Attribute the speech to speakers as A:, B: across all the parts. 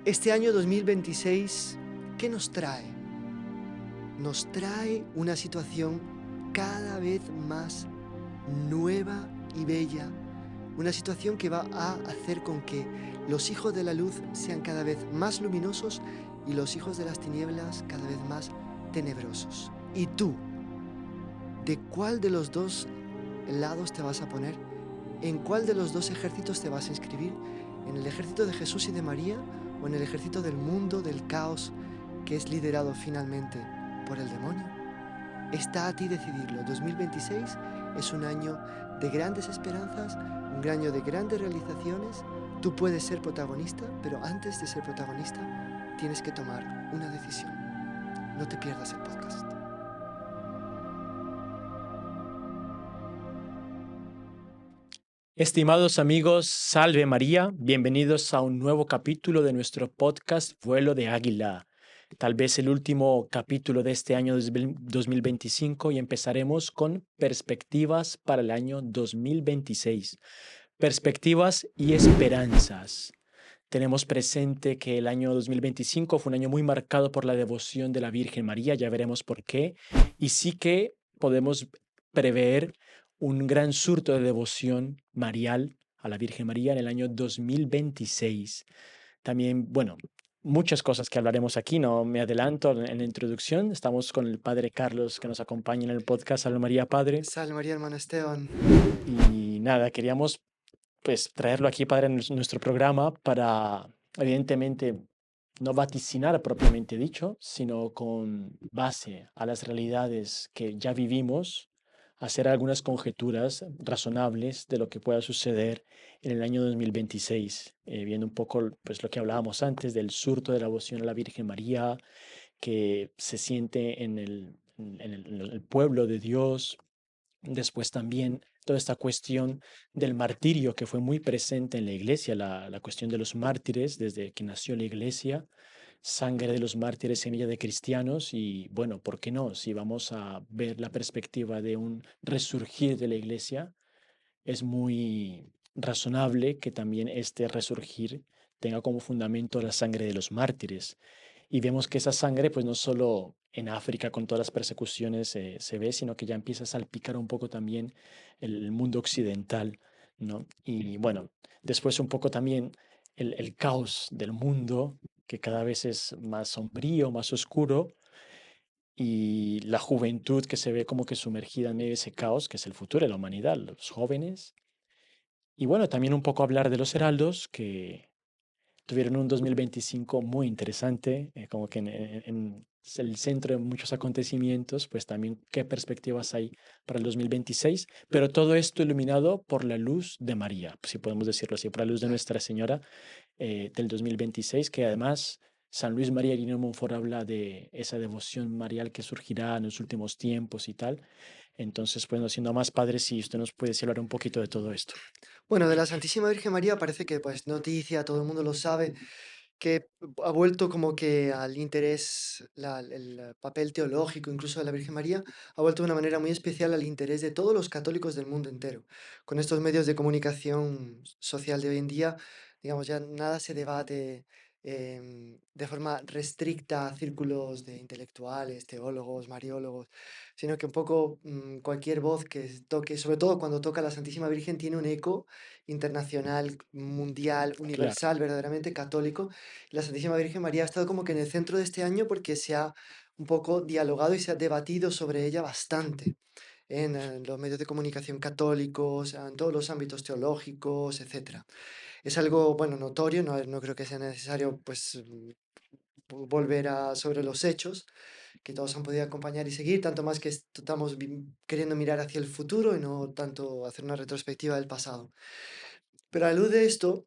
A: Este año 2026, ¿qué nos trae? Nos trae una situación cada vez más nueva y bella, una situación que va a hacer con que los hijos de la luz sean cada vez más luminosos y los hijos de las tinieblas cada vez más tenebrosos. ¿Y tú? ¿De cuál de los dos lados te vas a poner? ¿En cuál de los dos ejércitos te vas a inscribir? ¿En el ejército de Jesús y de María o en el ejército del mundo, del caos, que es liderado finalmente por el demonio? Está a ti decidirlo. 2026 es un año de grandes esperanzas, un año de grandes realizaciones. Tú puedes ser protagonista, pero antes de ser protagonista tienes que tomar una decisión. No te pierdas el podcast.
B: Estimados amigos, salve María, bienvenidos a un nuevo capítulo de nuestro podcast Vuelo de Águila. Tal vez el último capítulo de este año 2025 y empezaremos con perspectivas para el año 2026. Perspectivas y esperanzas. Tenemos presente que el año 2025 fue un año muy marcado por la devoción de la Virgen María, ya veremos por qué, y sí que podemos prever un gran surto de devoción marial a la Virgen María en el año 2026. También, bueno, muchas cosas que hablaremos aquí, no me adelanto en la introducción. Estamos con el Padre Carlos que nos acompaña en el podcast. Salve María, Padre.
A: Salve María, hermano Esteban.
B: Y nada, queríamos pues traerlo aquí, Padre, en nuestro programa para, evidentemente, no vaticinar propiamente dicho, sino con base a las realidades que ya vivimos, hacer algunas conjeturas razonables de lo que pueda suceder en el año 2026, viendo un poco pues, lo que hablábamos antes del surto de la devoción a la Virgen María, que se siente en el pueblo de Dios. Después también toda esta cuestión del martirio que fue muy presente en la iglesia, la cuestión de los mártires desde que nació la iglesia, sangre de los mártires, semilla de cristianos y bueno, ¿por qué no? Si vamos a ver la perspectiva de un resurgir de la iglesia, es muy razonable que también este resurgir tenga como fundamento la sangre de los mártires. Y vemos que esa sangre, pues no solo en África con todas las persecuciones se ve, sino que ya empieza a salpicar un poco también el mundo occidental, ¿no? Y bueno, después un poco también el caos del mundo, que cada vez es más sombrío, más oscuro, y la juventud que se ve como que sumergida en medio de ese caos, que es el futuro de la humanidad, los jóvenes. Y bueno, también un poco hablar de los heraldos, que tuvieron un 2025 muy interesante, como que es el centro de muchos acontecimientos, pues también qué perspectivas hay para el 2026, pero todo esto iluminado por la luz de María, si podemos decirlo así, por la luz de
A: Claro.
B: Nuestra Señora del 2026, que además San Luis María Irino de Montfort habla de esa devoción marial que surgirá en los últimos tiempos y tal. Entonces, pues, no siendo más padre, si usted nos puede decir hablar un poquito de todo esto.
A: Bueno, de la Santísima Virgen María parece que pues noticia, todo el mundo lo sabe, que ha vuelto como que al interés, el papel teológico incluso de la Virgen María, ha vuelto de una manera muy especial al interés de todos los católicos del mundo entero. Con estos medios de comunicación social de hoy en día, digamos, ya nada se debate de forma restricta a círculos de intelectuales, teólogos, mariólogos, sino que un poco cualquier voz que toque, sobre todo cuando toca a la Santísima Virgen, tiene un eco internacional, mundial,
B: Claro,
A: universal, verdaderamente católico. La Santísima Virgen María ha estado como que en el centro de este año porque se ha un poco dialogado y se ha debatido sobre ella bastante en los medios de comunicación católicos, en todos los ámbitos teológicos, etcétera. Es algo, bueno, notorio, no creo que sea necesario, pues, volver a sobre los hechos, que todos han podido acompañar y seguir, tanto más que estamos queriendo mirar hacia el futuro y no tanto hacer una retrospectiva del pasado. Pero a la luz de esto,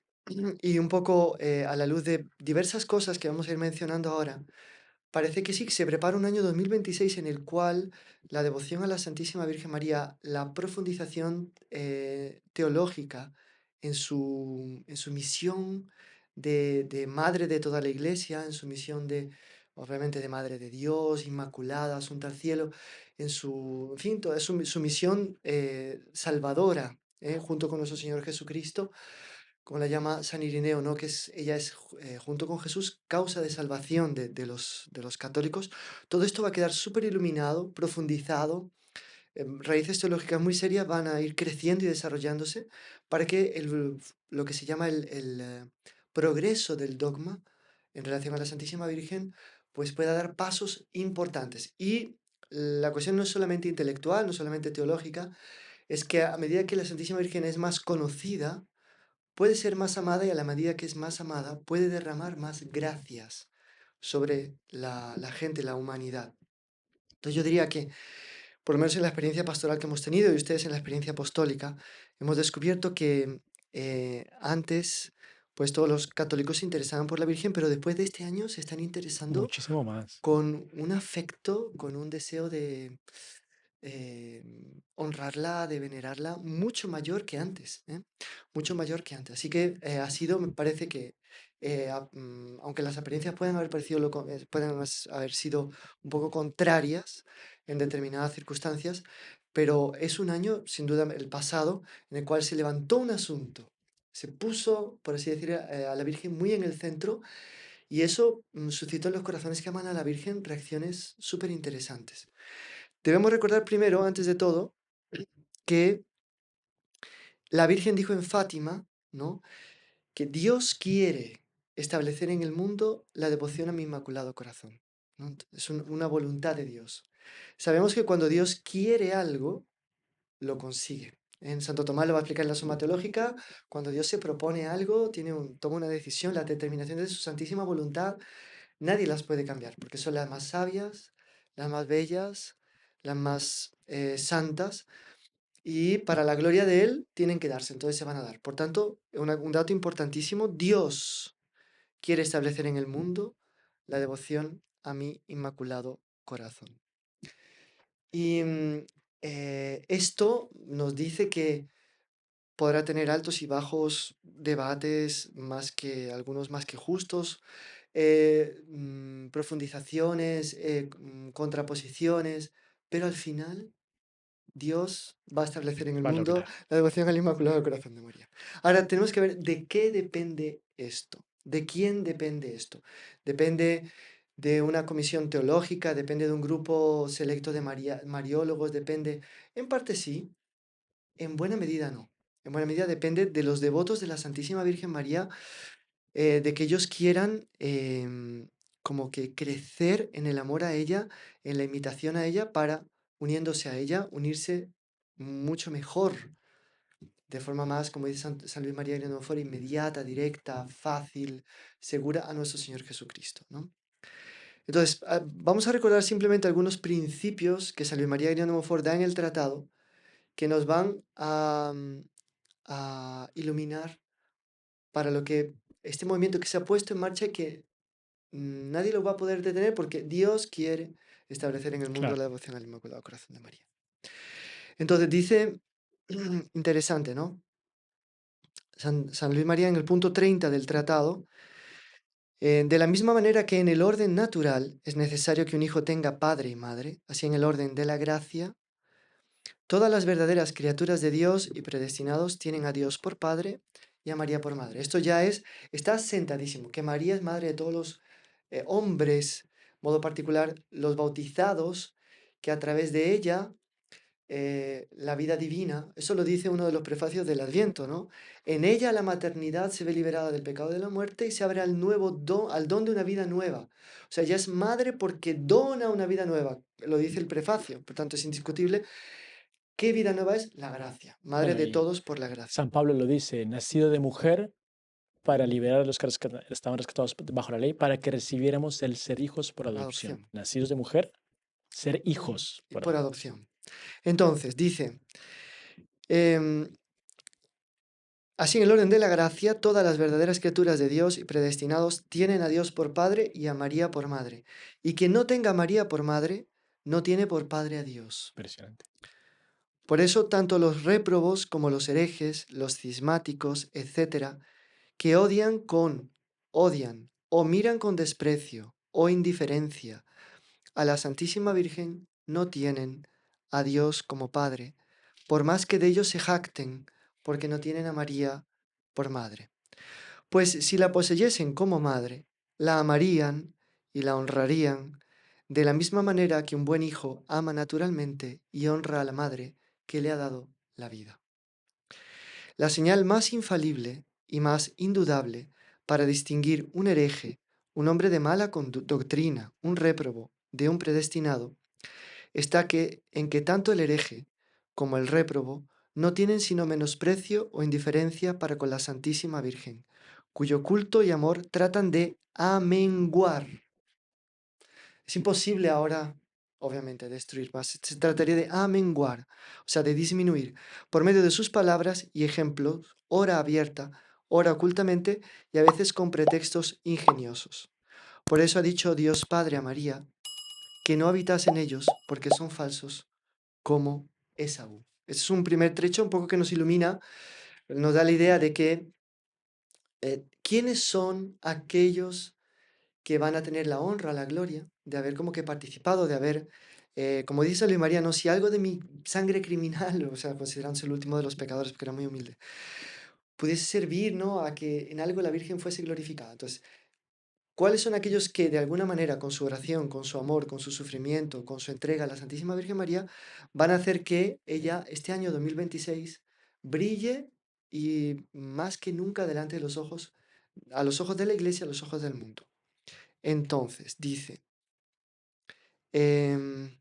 A: y un poco a la luz de diversas cosas que vamos a ir mencionando ahora, parece que sí, que se prepara un año 2026 en el cual la devoción a la Santísima Virgen María, la profundización teológica en su misión de madre de toda la Iglesia, en su misión de, obviamente, de madre de Dios, inmaculada, asunta al cielo, en su, en fin, toda su misión salvadora, junto con nuestro Señor Jesucristo, como la llama San Irineo, ¿no? Que ella es, junto con Jesús, causa de salvación de los católicos. Todo esto va a quedar súper iluminado, profundizado, raíces teológicas muy serias van a ir creciendo y desarrollándose para que lo que se llama el progreso del dogma en relación a la Santísima Virgen, pues pueda dar pasos importantes. Y la cuestión no es solamente intelectual, no solamente teológica, es que a medida que la Santísima Virgen es más conocida, puede ser más amada y a la medida que es más amada, puede derramar más gracias sobre la gente, la humanidad. Entonces yo diría que por lo menos en la experiencia pastoral que hemos tenido y ustedes en la experiencia apostólica, hemos descubierto que antes, pues todos los católicos se interesaban por la Virgen, pero después de este año se están interesando
B: Muchísimo más.
A: con un afecto, con un deseo de honrarla, de venerarla, mucho mayor que antes, ¿eh? Mucho mayor que antes. Así que ha sido, me parece que, aunque las apariencias pueden haber parecido, pueden haber sido un poco contrarias en determinadas circunstancias, pero es un año, sin duda, el pasado, en el cual se levantó un asunto. Se puso, por así decir, a la Virgen muy en el centro y eso suscitó en los corazones que aman a la Virgen reacciones súper interesantes. Debemos recordar primero, antes de todo, que la Virgen dijo en Fátima, ¿no? Que Dios quiere establecer en el mundo la devoción a mi Inmaculado Corazón, ¿no? Es una voluntad de Dios. Sabemos que cuando Dios quiere algo, lo consigue. En Santo Tomás lo va a explicar en la Suma Teológica, cuando Dios se propone algo, toma una decisión, las determinaciones de su santísima voluntad, nadie las puede cambiar, porque son las más sabias, las más bellas, las más santas, y para la gloria de Él tienen que darse, entonces se van a dar. Por tanto, un dato importantísimo, Dios quiere establecer en el mundo la devoción a mi Inmaculado Corazón. Y esto nos dice que podrá tener altos y bajos debates, algunos más que justos, profundizaciones, contraposiciones, pero al final Dios va a establecer en el
B: Va a
A: mundo
B: lograr.
A: la devoción al Inmaculado Corazón de María. Ahora, tenemos que ver de qué depende esto, de quién depende esto. Depende de una comisión teológica, depende de un grupo selecto de mariólogos, depende, en parte sí, en buena medida no. En buena medida depende de los devotos de la Santísima Virgen María, de que ellos quieran como que crecer en el amor a ella, en la imitación a ella, para, uniéndose a ella, unirse mucho mejor, de forma más, como dice San Luis María Grignano, inmediata, directa, fácil, segura a nuestro Señor Jesucristo, ¿no? Entonces, vamos a recordar simplemente algunos principios que San Luis María Grignano Monfort da en el tratado, que nos van a iluminar para lo que este movimiento que se ha puesto en marcha y que nadie lo va a poder detener porque Dios quiere establecer en el mundo
B: Claro.
A: la devoción al Inmaculado Corazón de María. Entonces dice, interesante, ¿no? San Luis María en el punto 30 del tratado, de la misma manera que en el orden natural es necesario que un hijo tenga padre y madre, así en el orden de la gracia, todas las verdaderas criaturas de Dios y predestinados tienen a Dios por padre y a María por madre. Esto ya está sentadísimo, que María es madre de todos los hombres, modo particular los bautizados, que a través de ella la vida divina, eso lo dice uno de los prefacios del Adviento, ¿no? En ella la maternidad se ve liberada del pecado de la muerte y se abre al don de una vida nueva. O sea, ella es madre porque dona una vida nueva, lo dice el prefacio, por tanto es indiscutible. ¿Qué vida nueva es? La gracia, madre
B: Bueno,
A: de
B: y
A: todos por la gracia,
B: San Pablo lo dice, nacido de mujer para liberar a los que estaban rescatados bajo la ley, para que recibiéramos el ser hijos por
A: por la
B: adopción.
A: adopción.
B: Nacidos de mujer, ser
A: Ujú.
B: hijos
A: Y
B: por
A: por
B: adopción.
A: adopción. Entonces, dice, em, así en el orden de la gracia, todas las verdaderas criaturas de Dios y predestinados tienen a Dios por Padre y a María por Madre. Y quien no tenga a María por Madre, no tiene por Padre a Dios.
B: Impresionante.
A: Por eso, tanto los réprobos como los herejes, los cismáticos, etcétera, que odian o miran con desprecio o indiferencia a la Santísima Virgen, no tienen a Dios como Padre, por más que de ellos se jacten, porque no tienen a María por Madre. Pues si la poseyesen como madre, la amarían y la honrarían de la misma manera que un buen hijo ama naturalmente y honra a la madre que le ha dado la vida. La señal más infalible y más indudable para distinguir un hereje, un hombre de mala doctrina, un réprobo, de un predestinado, está en que tanto el hereje como el réprobo no tienen sino menosprecio o indiferencia para con la Santísima Virgen, cuyo culto y amor tratan de amenguar. Es imposible ahora, obviamente, destruir más. Se trataría de amenguar, o sea, de disminuir, por medio de sus palabras y ejemplos, ora abierta, ora ocultamente y a veces con pretextos ingeniosos. Por eso ha dicho Dios Padre a María que no habitas en ellos porque son falsos como Esaú. Ese es un primer trecho un poco que nos ilumina, nos da la idea de que quiénes son aquellos que van a tener la honra, la gloria de haber como que participado, de haber, como dice Luis María, no, si algo de mi sangre criminal, o sea, considerándose el último de los pecadores, porque era muy humilde, pudiese servir, ¿no? A que en algo la Virgen fuese glorificada. Entonces, ¿cuáles son aquellos que de alguna manera, con su oración, con su amor, con su sufrimiento, con su entrega a la Santísima Virgen María, van a hacer que ella, este año 2026, brille y más que nunca delante de los ojos, a los ojos de la Iglesia, a los ojos del mundo? Entonces, em,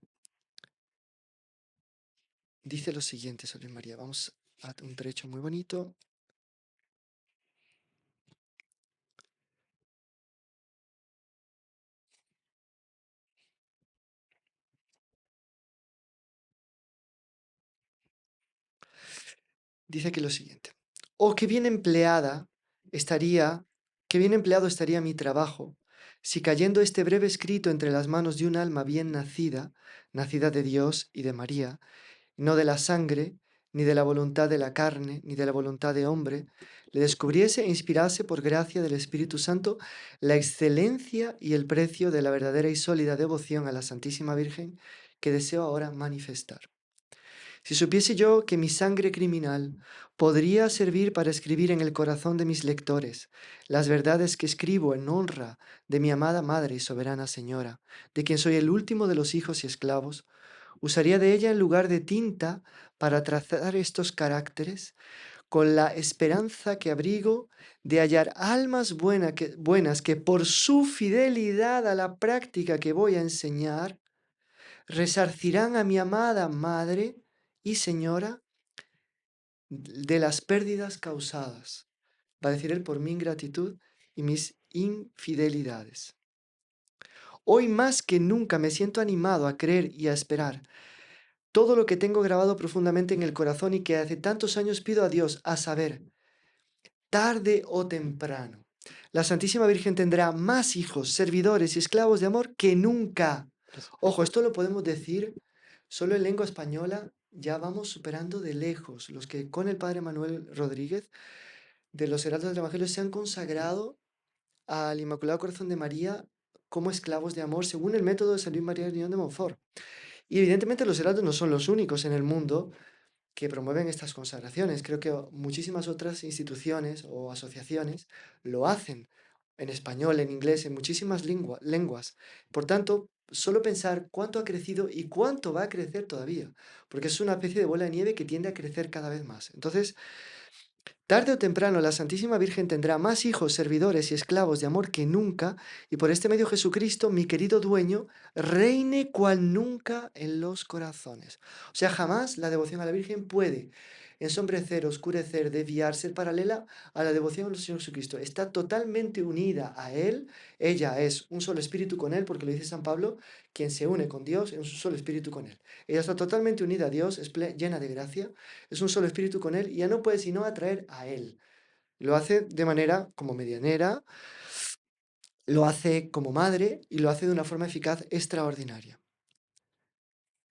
A: dice lo siguiente sobre María. Vamos a un trecho muy bonito. Dice aquí lo siguiente. Oh, qué bien empleado estaría mi trabajo, si cayendo este breve escrito entre las manos de un alma bien nacida, nacida de Dios y de María, no de la sangre, ni de la voluntad de la carne, ni de la voluntad de hombre, le descubriese e inspirase por gracia del Espíritu Santo la excelencia y el precio de la verdadera y sólida devoción a la Santísima Virgen que deseo ahora manifestar. Si supiese yo que mi sangre criminal podría servir para escribir en el corazón de mis lectores las verdades que escribo en honra de mi amada Madre y Soberana Señora, de quien soy el último de los hijos y esclavos, usaría de ella en lugar de tinta para trazar estos caracteres, con la esperanza que abrigo de hallar almas buenas que por su fidelidad a la práctica que voy a enseñar, resarcirán a mi amada Madre y Señora de las pérdidas causadas, va a decir él, por mi ingratitud y mis infidelidades. Hoy más que nunca me siento animado a creer y a esperar todo lo que tengo grabado profundamente en el corazón y que hace tantos años pido a Dios, a saber, tarde o temprano, la Santísima Virgen tendrá más hijos, servidores y esclavos de amor que nunca. Ojo, esto lo podemos decir solo en lengua española, ya vamos superando de lejos los que con el Padre Manuel Rodríguez de los Heraldos del Evangelio se han consagrado al Inmaculado Corazón de María como esclavos de amor, según el método de San Luis María Griñón de Montfort. Y evidentemente los heraldos no son los únicos en el mundo que promueven estas consagraciones. Creo que muchísimas otras instituciones o asociaciones lo hacen en español, en inglés, en muchísimas lenguas. Por tanto, solo pensar cuánto ha crecido y cuánto va a crecer todavía, porque es una especie de bola de nieve que tiende a crecer cada vez más. Entonces, tarde o temprano la Santísima Virgen tendrá más hijos, servidores y esclavos de amor que nunca, y por este medio Jesucristo, mi querido dueño, reine cual nunca en los corazones. O sea, jamás la devoción a la Virgen puede ensombrecer, oscurecer, desviar, ser paralela a la devoción al Señor Jesucristo. Está totalmente unida a Él, ella es un solo espíritu con Él, porque lo dice San Pablo, quien se une con Dios es un solo espíritu con Él. Ella está totalmente unida a Dios, es llena de gracia, es un solo espíritu con Él y ya no puede sino atraer a Él. Lo hace de manera como medianera, lo hace como madre y lo hace de una forma eficaz extraordinaria.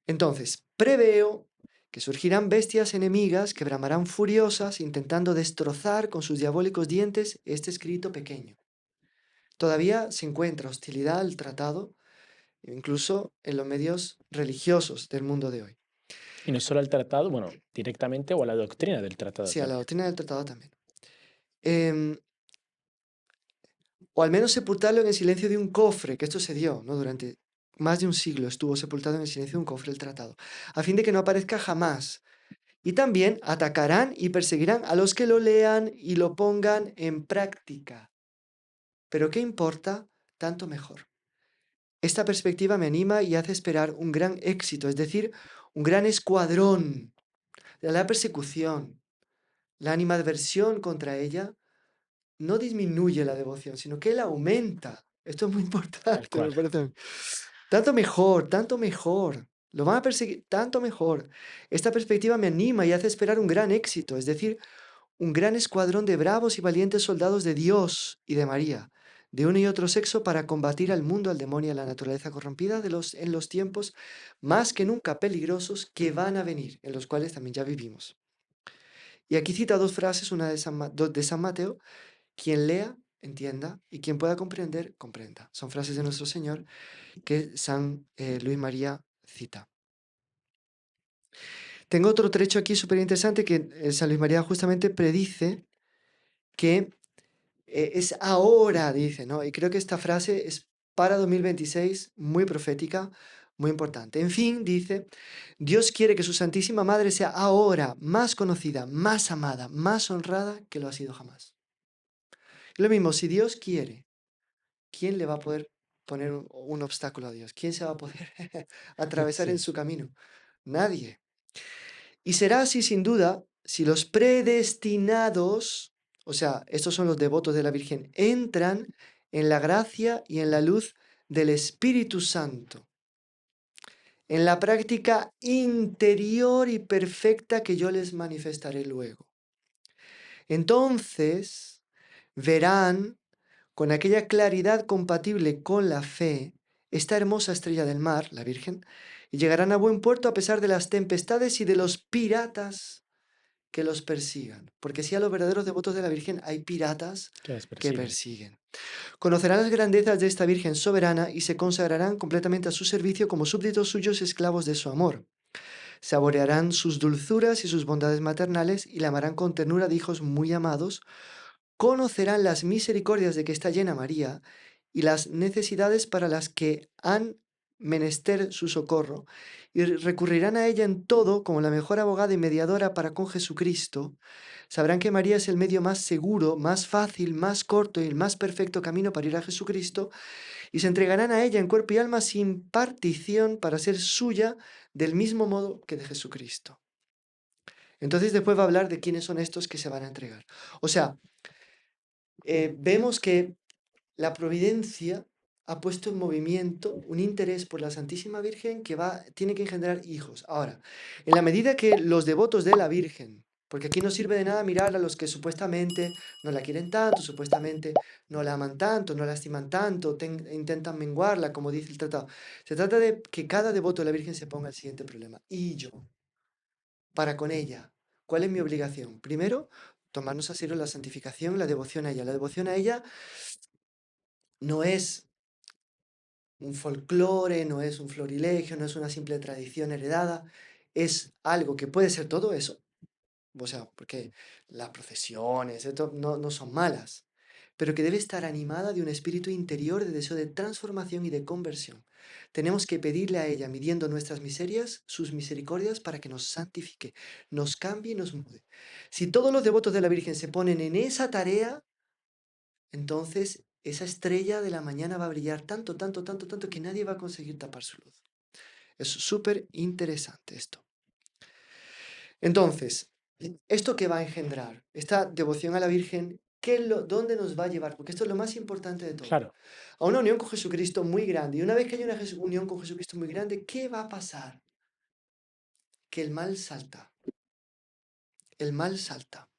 A: Entonces, preveo que surgirán bestias enemigas que bramarán furiosas intentando destrozar con sus diabólicos dientes este escrito pequeño. Todavía se encuentra hostilidad al tratado, incluso en los medios religiosos del mundo de hoy.
B: Y no solo al tratado, bueno, directamente o a la doctrina del tratado
A: Sí, a la
B: también.
A: doctrina del tratado también. Em, o al menos sepultarlo en el silencio de un cofre, que esto se dio, ¿no? Durante más de un siglo estuvo sepultado en el silencio de un cofre el tratado, a fin de que no aparezca jamás. Y también atacarán y perseguirán a los que lo lean y lo pongan en práctica. Pero ¿qué importa? Tanto mejor. Esta perspectiva me anima y hace esperar un gran éxito, es decir, un gran escuadrón de la persecución. La animadversión contra ella no disminuye la devoción, sino que la aumenta. Esto es muy
B: Tal
A: importante, me
B: cual.
A: parece a mí. Tanto mejor, tanto mejor. Lo van a perseguir, tanto mejor. Esta perspectiva me anima y hace esperar un gran éxito, es decir, un gran escuadrón de bravos y valientes soldados de Dios y de María, de uno y otro sexo, para combatir al mundo, al demonio y a la naturaleza corrompida en los tiempos más que nunca peligrosos que van a venir, en los cuales también ya vivimos. Y aquí cita dos frases, una de dos de San Mateo: quien lea, entienda, y quien pueda comprender, comprenda. Son frases de nuestro Señor que San Luis María cita. Tengo otro trecho aquí súper interesante que San Luis María justamente predice que es ahora, dice, ¿no? Y creo que esta frase es para 2026, muy profética, muy importante. En fin, dice, Dios quiere que su Santísima Madre sea ahora más conocida, más amada, más honrada que lo ha sido jamás. Y lo mismo, si Dios quiere, ¿quién le va a poder poner un obstáculo a Dios? ¿Quién se va a poder atravesar en
B: Sí,
A: su camino? Nadie. Y será así sin duda si los predestinados, o sea, estos son los devotos de la Virgen, entran en la gracia y en la luz del Espíritu Santo, en la práctica interior y perfecta que yo les manifestaré luego. Entonces verán con aquella claridad compatible con la fe esta hermosa estrella del mar, la Virgen, y llegarán a buen puerto a pesar de las tempestades y de los piratas que los persigan. Porque si a los verdaderos devotos de la Virgen hay piratas
B: que les
A: que
B: persiguen.
A: persiguen. Conocerán las grandezas de esta Virgen soberana y se consagrarán completamente a su servicio como súbditos suyos, esclavos de su amor. Saborearán sus dulzuras y sus bondades maternales y la amarán con ternura de hijos muy amados. Conocerán las misericordias de que está llena María y las necesidades para las que han menester su socorro, y recurrirán a ella en todo como la mejor abogada y mediadora para con Jesucristo. Sabrán que María es el medio más seguro, más fácil, más corto y el más perfecto camino para ir a Jesucristo, y se entregarán a ella en cuerpo y alma sin partición para ser suya del mismo modo que de Jesucristo. Entonces después va a hablar de quiénes son estos que se van a entregar. O sea, vemos que la providencia ha puesto en movimiento un interés por la Santísima Virgen que tiene que engendrar hijos. Ahora, en la medida que los devotos de la Virgen, porque aquí no sirve de nada mirar a los que supuestamente no la quieren tanto, supuestamente no la aman tanto, no la estiman tanto, intentan menguarla, como dice el tratado. Se trata de que cada devoto de la Virgen se ponga el siguiente problema. ¿Y yo? Para con ella, ¿cuál es mi obligación? Primero, tomarnos a serio la santificación, la devoción a ella. La devoción a ella no es un folclore, no es un florilegio, no es una simple tradición heredada, es algo que puede ser todo eso, o sea, porque las procesiones, esto no son malas, pero que debe estar animada de un espíritu interior de deseo de transformación y de conversión. Tenemos que pedirle a ella, midiendo nuestras miserias, sus misericordias, para que nos santifique, nos cambie y nos mude. Si todos los devotos de la Virgen se ponen en esa tarea, entonces esa estrella de la mañana va a brillar tanto, tanto, tanto, tanto que nadie va a conseguir tapar su luz. Es súper interesante esto. Entonces, ¿esto qué va a engendrar? Esta devoción a la Virgen, ¿dónde nos va a llevar? Porque esto es lo más importante de todo.
B: Claro,
A: A una unión con Jesucristo muy grande. Y una vez que hay una unión con Jesucristo muy grande, ¿qué va a pasar? Que el mal salta. El mal salta.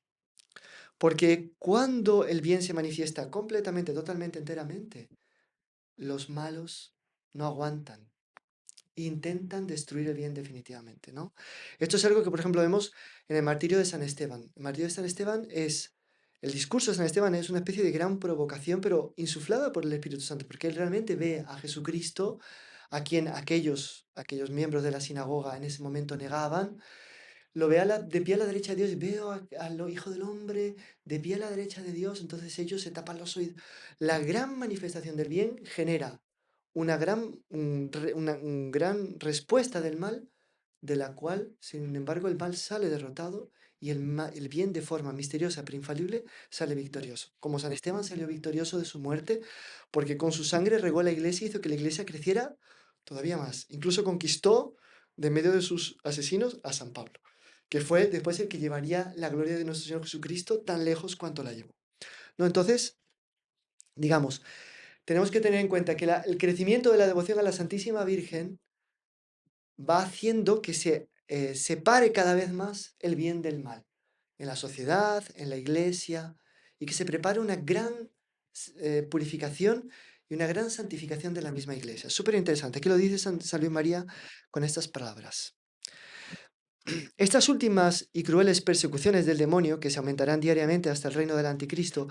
A: Porque cuando el bien se manifiesta completamente, totalmente, enteramente, los malos no aguantan. Intentan destruir el bien definitivamente, ¿no? Esto es algo que, por ejemplo, vemos en el martirio de San Esteban. El martirio de San Esteban el discurso de San Esteban es una especie de gran provocación, pero insuflada por el Espíritu Santo, porque él realmente ve a Jesucristo, a quien aquellos miembros de la sinagoga en ese momento negaban, lo ve de pie a la derecha de Dios, veo al Hijo del Hombre de pie a la derecha de Dios, entonces ellos se tapan los oídos. La gran manifestación del bien genera una gran respuesta del mal, de la cual, sin embargo, el mal sale derrotado y el bien de forma misteriosa pero infalible sale victorioso. Como San Esteban salió victorioso de su muerte, porque con su sangre regó la iglesia y hizo que la iglesia creciera todavía más. Incluso conquistó de medio de sus asesinos a San Pablo, que fue después el que llevaría la gloria de nuestro Señor Jesucristo tan lejos cuanto la llevó. ¿No? Entonces, digamos, tenemos que tener en cuenta que el crecimiento de la devoción a la Santísima Virgen va haciendo que se separe cada vez más el bien del mal en la sociedad, en la iglesia, y que se prepare una gran purificación y una gran santificación de la misma iglesia. Súper interesante. Aquí lo dice San Luis María con estas palabras. Estas últimas y crueles persecuciones del demonio, que se aumentarán diariamente hasta el reino del anticristo,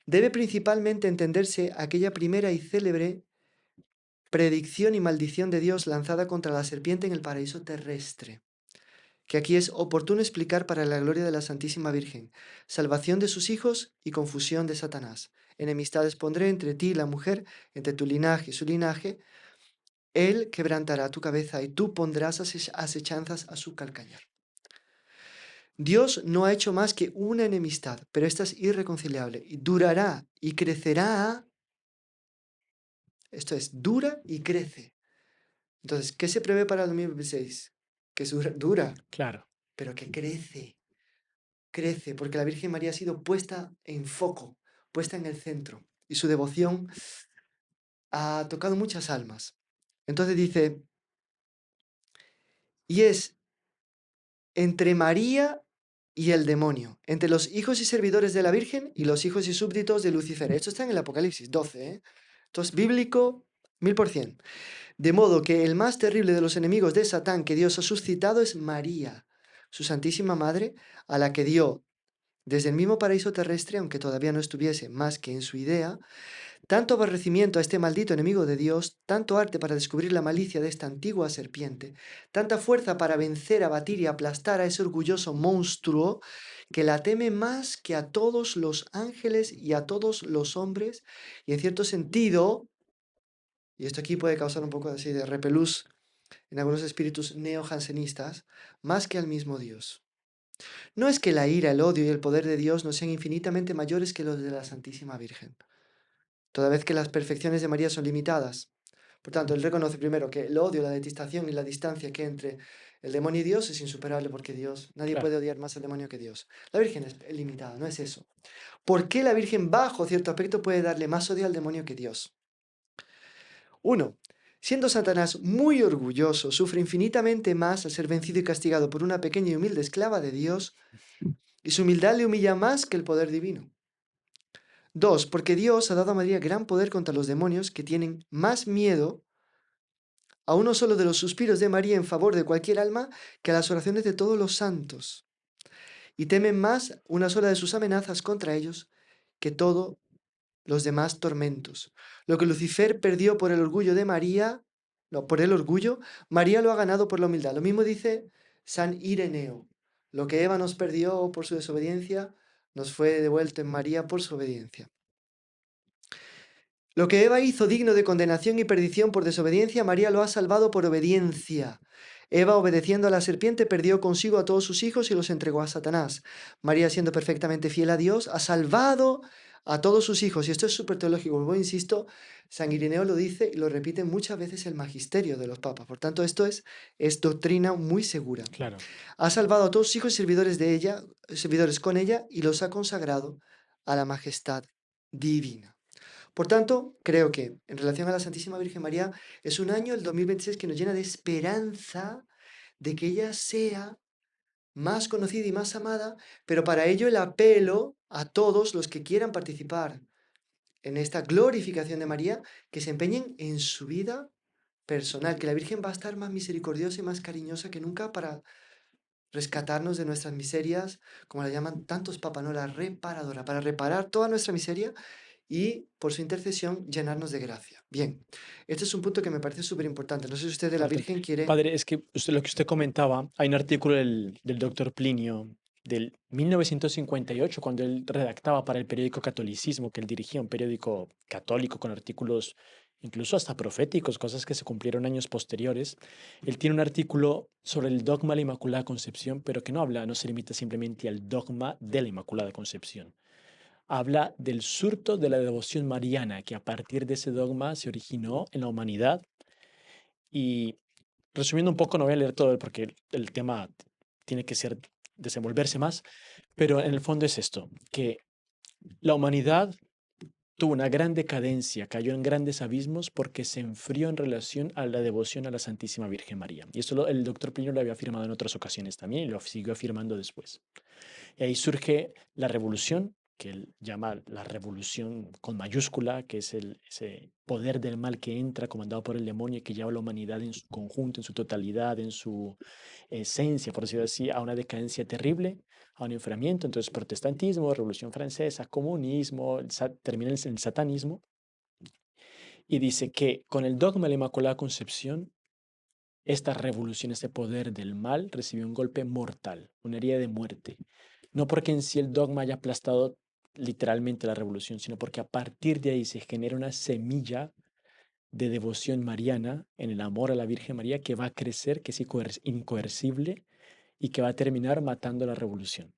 A: debe principalmente entenderse aquella primera y célebre predicción y maldición de Dios lanzada contra la serpiente en el paraíso terrestre, que aquí es oportuno explicar para la gloria de la Santísima Virgen, salvación de sus hijos y confusión de Satanás. Enemistades pondré entre ti y la mujer, entre tu linaje y su linaje, él quebrantará tu cabeza y tú pondrás asechanzas a su calcañar. Dios no ha hecho más que una enemistad, pero esta es irreconciliable y durará y crecerá. Esto es, dura y crece. Entonces, ¿qué se prevé para el 2026? Que es dura,
B: Claro,
A: pero que crece, crece, porque la Virgen María ha sido puesta en foco, puesta en el centro, y su devoción ha tocado muchas almas. Entonces dice, y es entre María y el demonio, entre los hijos y servidores de la Virgen y los hijos y súbditos de Lucifer. Esto está en el Apocalipsis 12, ¿eh? Esto es bíblico 1000%. De modo que el más terrible de los enemigos de Satán que Dios ha suscitado es María, su Santísima Madre, a la que dio desde el mismo paraíso terrestre, aunque todavía no estuviese más que en su idea, tanto aborrecimiento a este maldito enemigo de Dios, tanto arte para descubrir la malicia de esta antigua serpiente, tanta fuerza para vencer, abatir y aplastar a ese orgulloso monstruo que la teme más que a todos los ángeles y a todos los hombres, y en cierto sentido, y esto aquí puede causar un poco así de repelús en algunos espíritus neo-jansenistas, más que al mismo Dios. No es que la ira, el odio y el poder de Dios no sean infinitamente mayores que los de la Santísima Virgen, toda vez que las perfecciones de María son limitadas. Por tanto, él reconoce primero que el odio, la detestación y la distancia que hay entre el demonio y Dios es insuperable porque nadie
B: claro.
A: puede odiar más al demonio que Dios. La Virgen es limitada, no es eso. ¿Por qué la Virgen bajo cierto aspecto puede darle más odio al demonio que Dios? Uno, siendo Satanás muy orgulloso, sufre infinitamente más al ser vencido y castigado por una pequeña y humilde esclava de Dios, y su humildad le humilla más que el poder divino. Dos, porque Dios ha dado a María gran poder contra los demonios que tienen más miedo a uno solo de los suspiros de María en favor de cualquier alma que a las oraciones de todos los santos, y temen más una sola de sus amenazas contra ellos que todos los demás tormentos. Lo que Lucifer perdió por el orgullo de María, no, por el orgullo, María lo ha ganado por la humildad. Lo mismo dice San Ireneo. Lo que Eva nos perdió por su desobediencia, nos fue devuelto en María por su obediencia. Lo que Eva hizo digno de condenación y perdición por desobediencia, María lo ha salvado por obediencia. Eva, obedeciendo a la serpiente, perdió consigo a todos sus hijos y los entregó a Satanás. María, siendo perfectamente fiel a Dios, ha salvado a todos sus hijos. Y esto es súper teológico. Luego, insisto, San Ireneo lo dice y lo repite muchas veces el magisterio de los papas. Por tanto, esto es doctrina muy segura.
B: Claro,
A: Ha salvado a todos sus hijos y servidores de ella, servidores con ella, y los ha consagrado a la majestad divina. Por tanto, creo que en relación a la Santísima Virgen María, es un año, el 2026, que nos llena de esperanza de que ella sea más conocida y más amada, pero para ello el apelo a todos los que quieran participar en esta glorificación de María, que se empeñen en su vida personal, que la Virgen va a estar más misericordiosa y más cariñosa que nunca para rescatarnos de nuestras miserias, como la llaman tantos papas, ¿no? La reparadora, para reparar toda nuestra miseria y por su intercesión llenarnos de gracia. Bien, este es un punto que me parece súper importante. No sé si usted de la
B: Importante.
A: Virgen quiere...
B: Padre, es que lo que usted comentaba, hay un artículo del doctor Plinio del 1958, cuando él redactaba para el periódico Catolicismo, que él dirigía un periódico católico con artículos incluso hasta proféticos, cosas que se cumplieron años posteriores. Él tiene un artículo sobre el dogma de la Inmaculada Concepción, pero que no habla, no se limita simplemente al dogma de la Inmaculada Concepción. Habla del surto de la devoción mariana, que a partir de ese dogma se originó en la humanidad. Y resumiendo un poco, no voy a leer todo porque el tema tiene que ser desenvolverse más, pero en el fondo es esto, que la humanidad tuvo una gran decadencia, cayó en grandes abismos porque se enfrió en relación a la devoción a la Santísima Virgen María. Y esto el doctor Plinio lo había afirmado en otras ocasiones también y lo siguió afirmando después. Y ahí surge la revolución, que él llama la revolución con mayúscula, que es ese poder del mal que entra comandado por el demonio y que lleva a la humanidad en su conjunto, en su totalidad, en su esencia, por decirlo así, a una decadencia terrible, a un enfriamiento. Entonces, protestantismo, Revolución Francesa, comunismo, termina en el satanismo, y dice que con el dogma de la Inmaculada Concepción, esta revolución, este poder del mal, recibió un golpe mortal, una herida de muerte. No porque en sí el dogma haya aplastado literalmente la revolución, sino porque a partir de ahí se genera una semilla de devoción mariana en el amor a la Virgen María que va a crecer, que es incoercible y que va a terminar matando la revolución.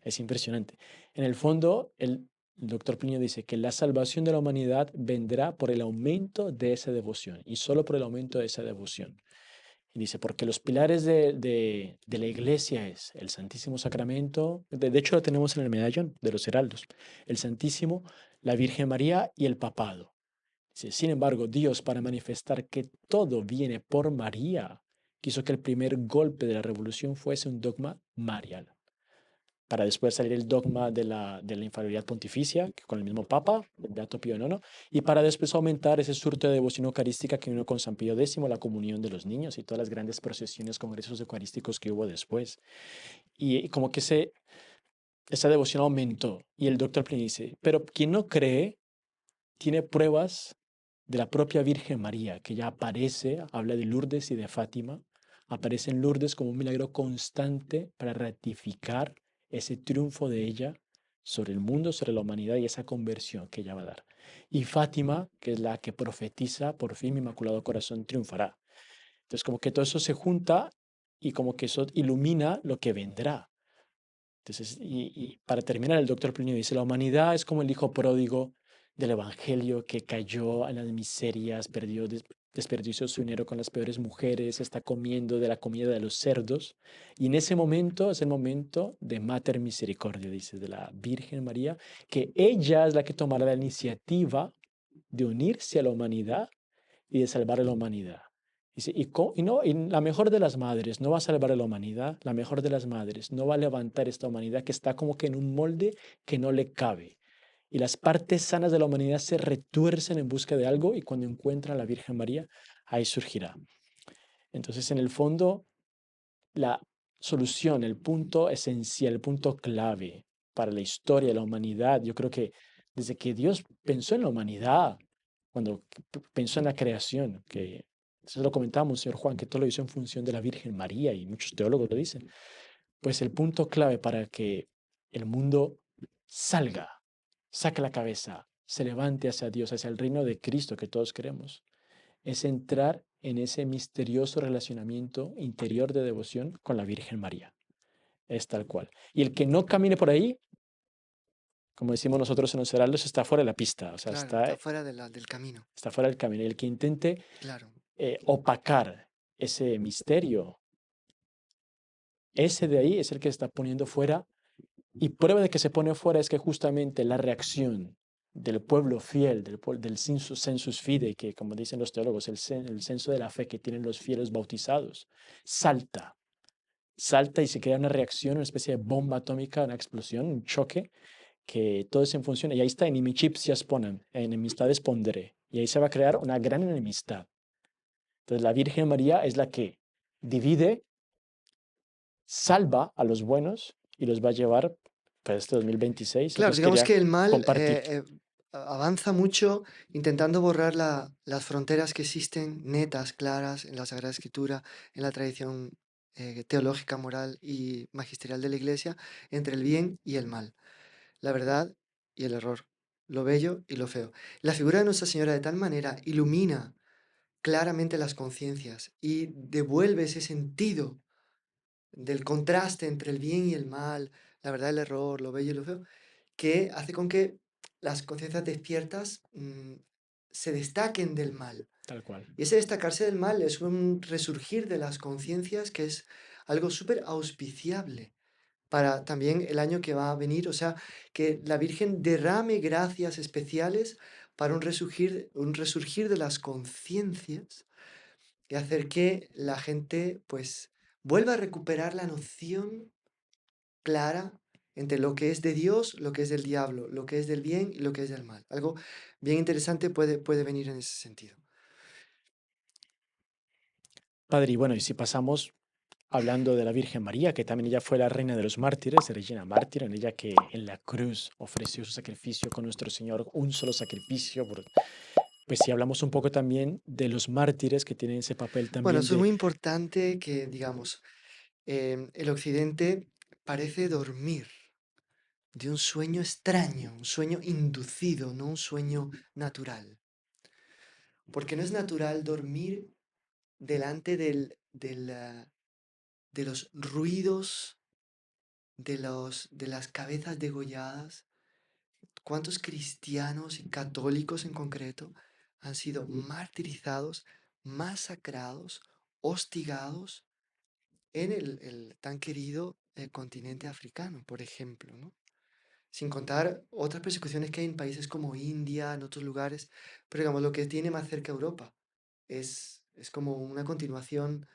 B: Es impresionante. En el fondo, el doctor Plinio dice que la salvación de la humanidad vendrá por el aumento de esa devoción y solo por el aumento de esa devoción. Y dice, porque los pilares de la iglesia es el Santísimo Sacramento, de hecho lo tenemos en el medallón de los heraldos, el Santísimo, la Virgen María y el papado. Dice, sin embargo, Dios, para manifestar que todo viene por María, quiso que el primer golpe de la revolución fuese un dogma marial, para después salir el dogma de la infalibilidad pontificia, que con el mismo Papa, el Beato Pío IX, y para después aumentar ese surto de devoción eucarística que vino con San Pío X, la comunión de los niños y todas las grandes procesiones, congresos eucarísticos que hubo después. Y como que esa devoción aumentó. Y el doctor Pliny dice, pero quien no cree tiene pruebas de la propia Virgen María, que ya aparece, habla de Lourdes y de Fátima, aparece en Lourdes como un milagro constante para ratificar ese triunfo de ella sobre el mundo, sobre la humanidad y esa conversión que ella va a dar. Y Fátima, que es la que profetiza, por fin mi Inmaculado Corazón triunfará. Entonces, como que todo eso se junta y como que eso ilumina lo que vendrá. Entonces, y para terminar, el doctor Plinio dice, la humanidad es como el hijo pródigo del Evangelio que cayó en las miserias, desperdició su dinero con las peores mujeres, está comiendo de la comida de los cerdos. Y en ese momento es el momento de Mater Misericordia, dice, de la Virgen María, que ella es la que tomará la iniciativa de unirse a la humanidad y de salvar a la humanidad. Dice, y la mejor de las madres no va a salvar a la humanidad, la mejor de las madres no va a levantar esta humanidad que está como que en un molde que no le cabe. Y las partes sanas de la humanidad se retuercen en busca de algo y cuando encuentran a la Virgen María, ahí surgirá. Entonces, en el fondo, la solución, el punto esencial, el punto clave para la historia de la humanidad, yo creo que desde que Dios pensó en la humanidad, cuando pensó en la creación, que eso lo comentábamos, señor Juan, que todo lo hizo en función de la Virgen María y muchos teólogos lo dicen, pues el punto clave para que el mundo salga, saque la cabeza, se levante hacia Dios, hacia el reino de Cristo que todos queremos, es entrar en ese misterioso relacionamiento interior de devoción con la Virgen María. Es tal cual. Y el que no camine por ahí, como decimos nosotros en los heraldos, está fuera de la pista, o sea,
A: Claro,
B: está,
A: está fuera del camino.
B: está fuera del camino. Y el que intente
A: Claro.
B: opacar ese misterio, ese de ahí es el que se está poniendo fuera. Y prueba de que se pone fuera es que justamente la reacción del pueblo fiel, del sensus fidei, que como dicen los teólogos, el censo de la fe que tienen los fieles bautizados, salta y se crea una reacción, una especie de bomba atómica, una explosión, un choque, que todo es en función. Y ahí está, inimicipsias ponen, enemistades pondré. Y ahí se va a crear una gran enemistad. Entonces la Virgen María es la que divide, salva a los buenos y los va a llevar para este 2026.
A: Claro,
B: Entonces
A: digamos
B: quería
A: que el mal
B: compartir.
A: avanza mucho intentando borrar las fronteras que existen netas, claras en la Sagrada Escritura, en la tradición teológica, moral y magisterial de la Iglesia, entre el bien y el mal, la verdad y el error, lo bello y lo feo. La figura de Nuestra Señora de tal manera ilumina claramente las conciencias y devuelve ese sentido del contraste entre el bien y el mal, la verdad y el error, lo bello y lo feo, que hace con que las conciencias despiertas se destaquen del mal.
B: tal cual.
A: Y ese destacarse del mal es un resurgir de las conciencias que es algo súper auspiciable para también el año que va a venir. O sea, que la Virgen derrame gracias especiales para un resurgir de las conciencias y hacer que la gente pues vuelva a recuperar la noción clara entre lo que es de Dios, lo que es del diablo, lo que es del bien y lo que es del mal. Algo bien interesante puede venir en ese sentido.
B: Padre, y bueno, y si pasamos hablando de la Virgen María, que también ella fue la reina de los mártires, Regina Mártir, en ella que en la cruz ofreció su sacrificio con nuestro Señor, un solo sacrificio. Pues si hablamos un poco también de los mártires que tienen ese papel
A: Bueno,
B: también
A: eso es
B: de
A: muy importante que, digamos, el occidente parece dormir de un sueño extraño, un sueño inducido, no un sueño natural. Porque no es natural dormir delante de los ruidos de las cabezas degolladas. ¿Cuántos cristianos y católicos en concreto han sido martirizados, masacrados, hostigados en el tan querido continente africano, por ejemplo, ¿no? Sin contar otras persecuciones que hay en países como India, en otros lugares, pero digamos, lo que tiene más cerca Europa es como una continuación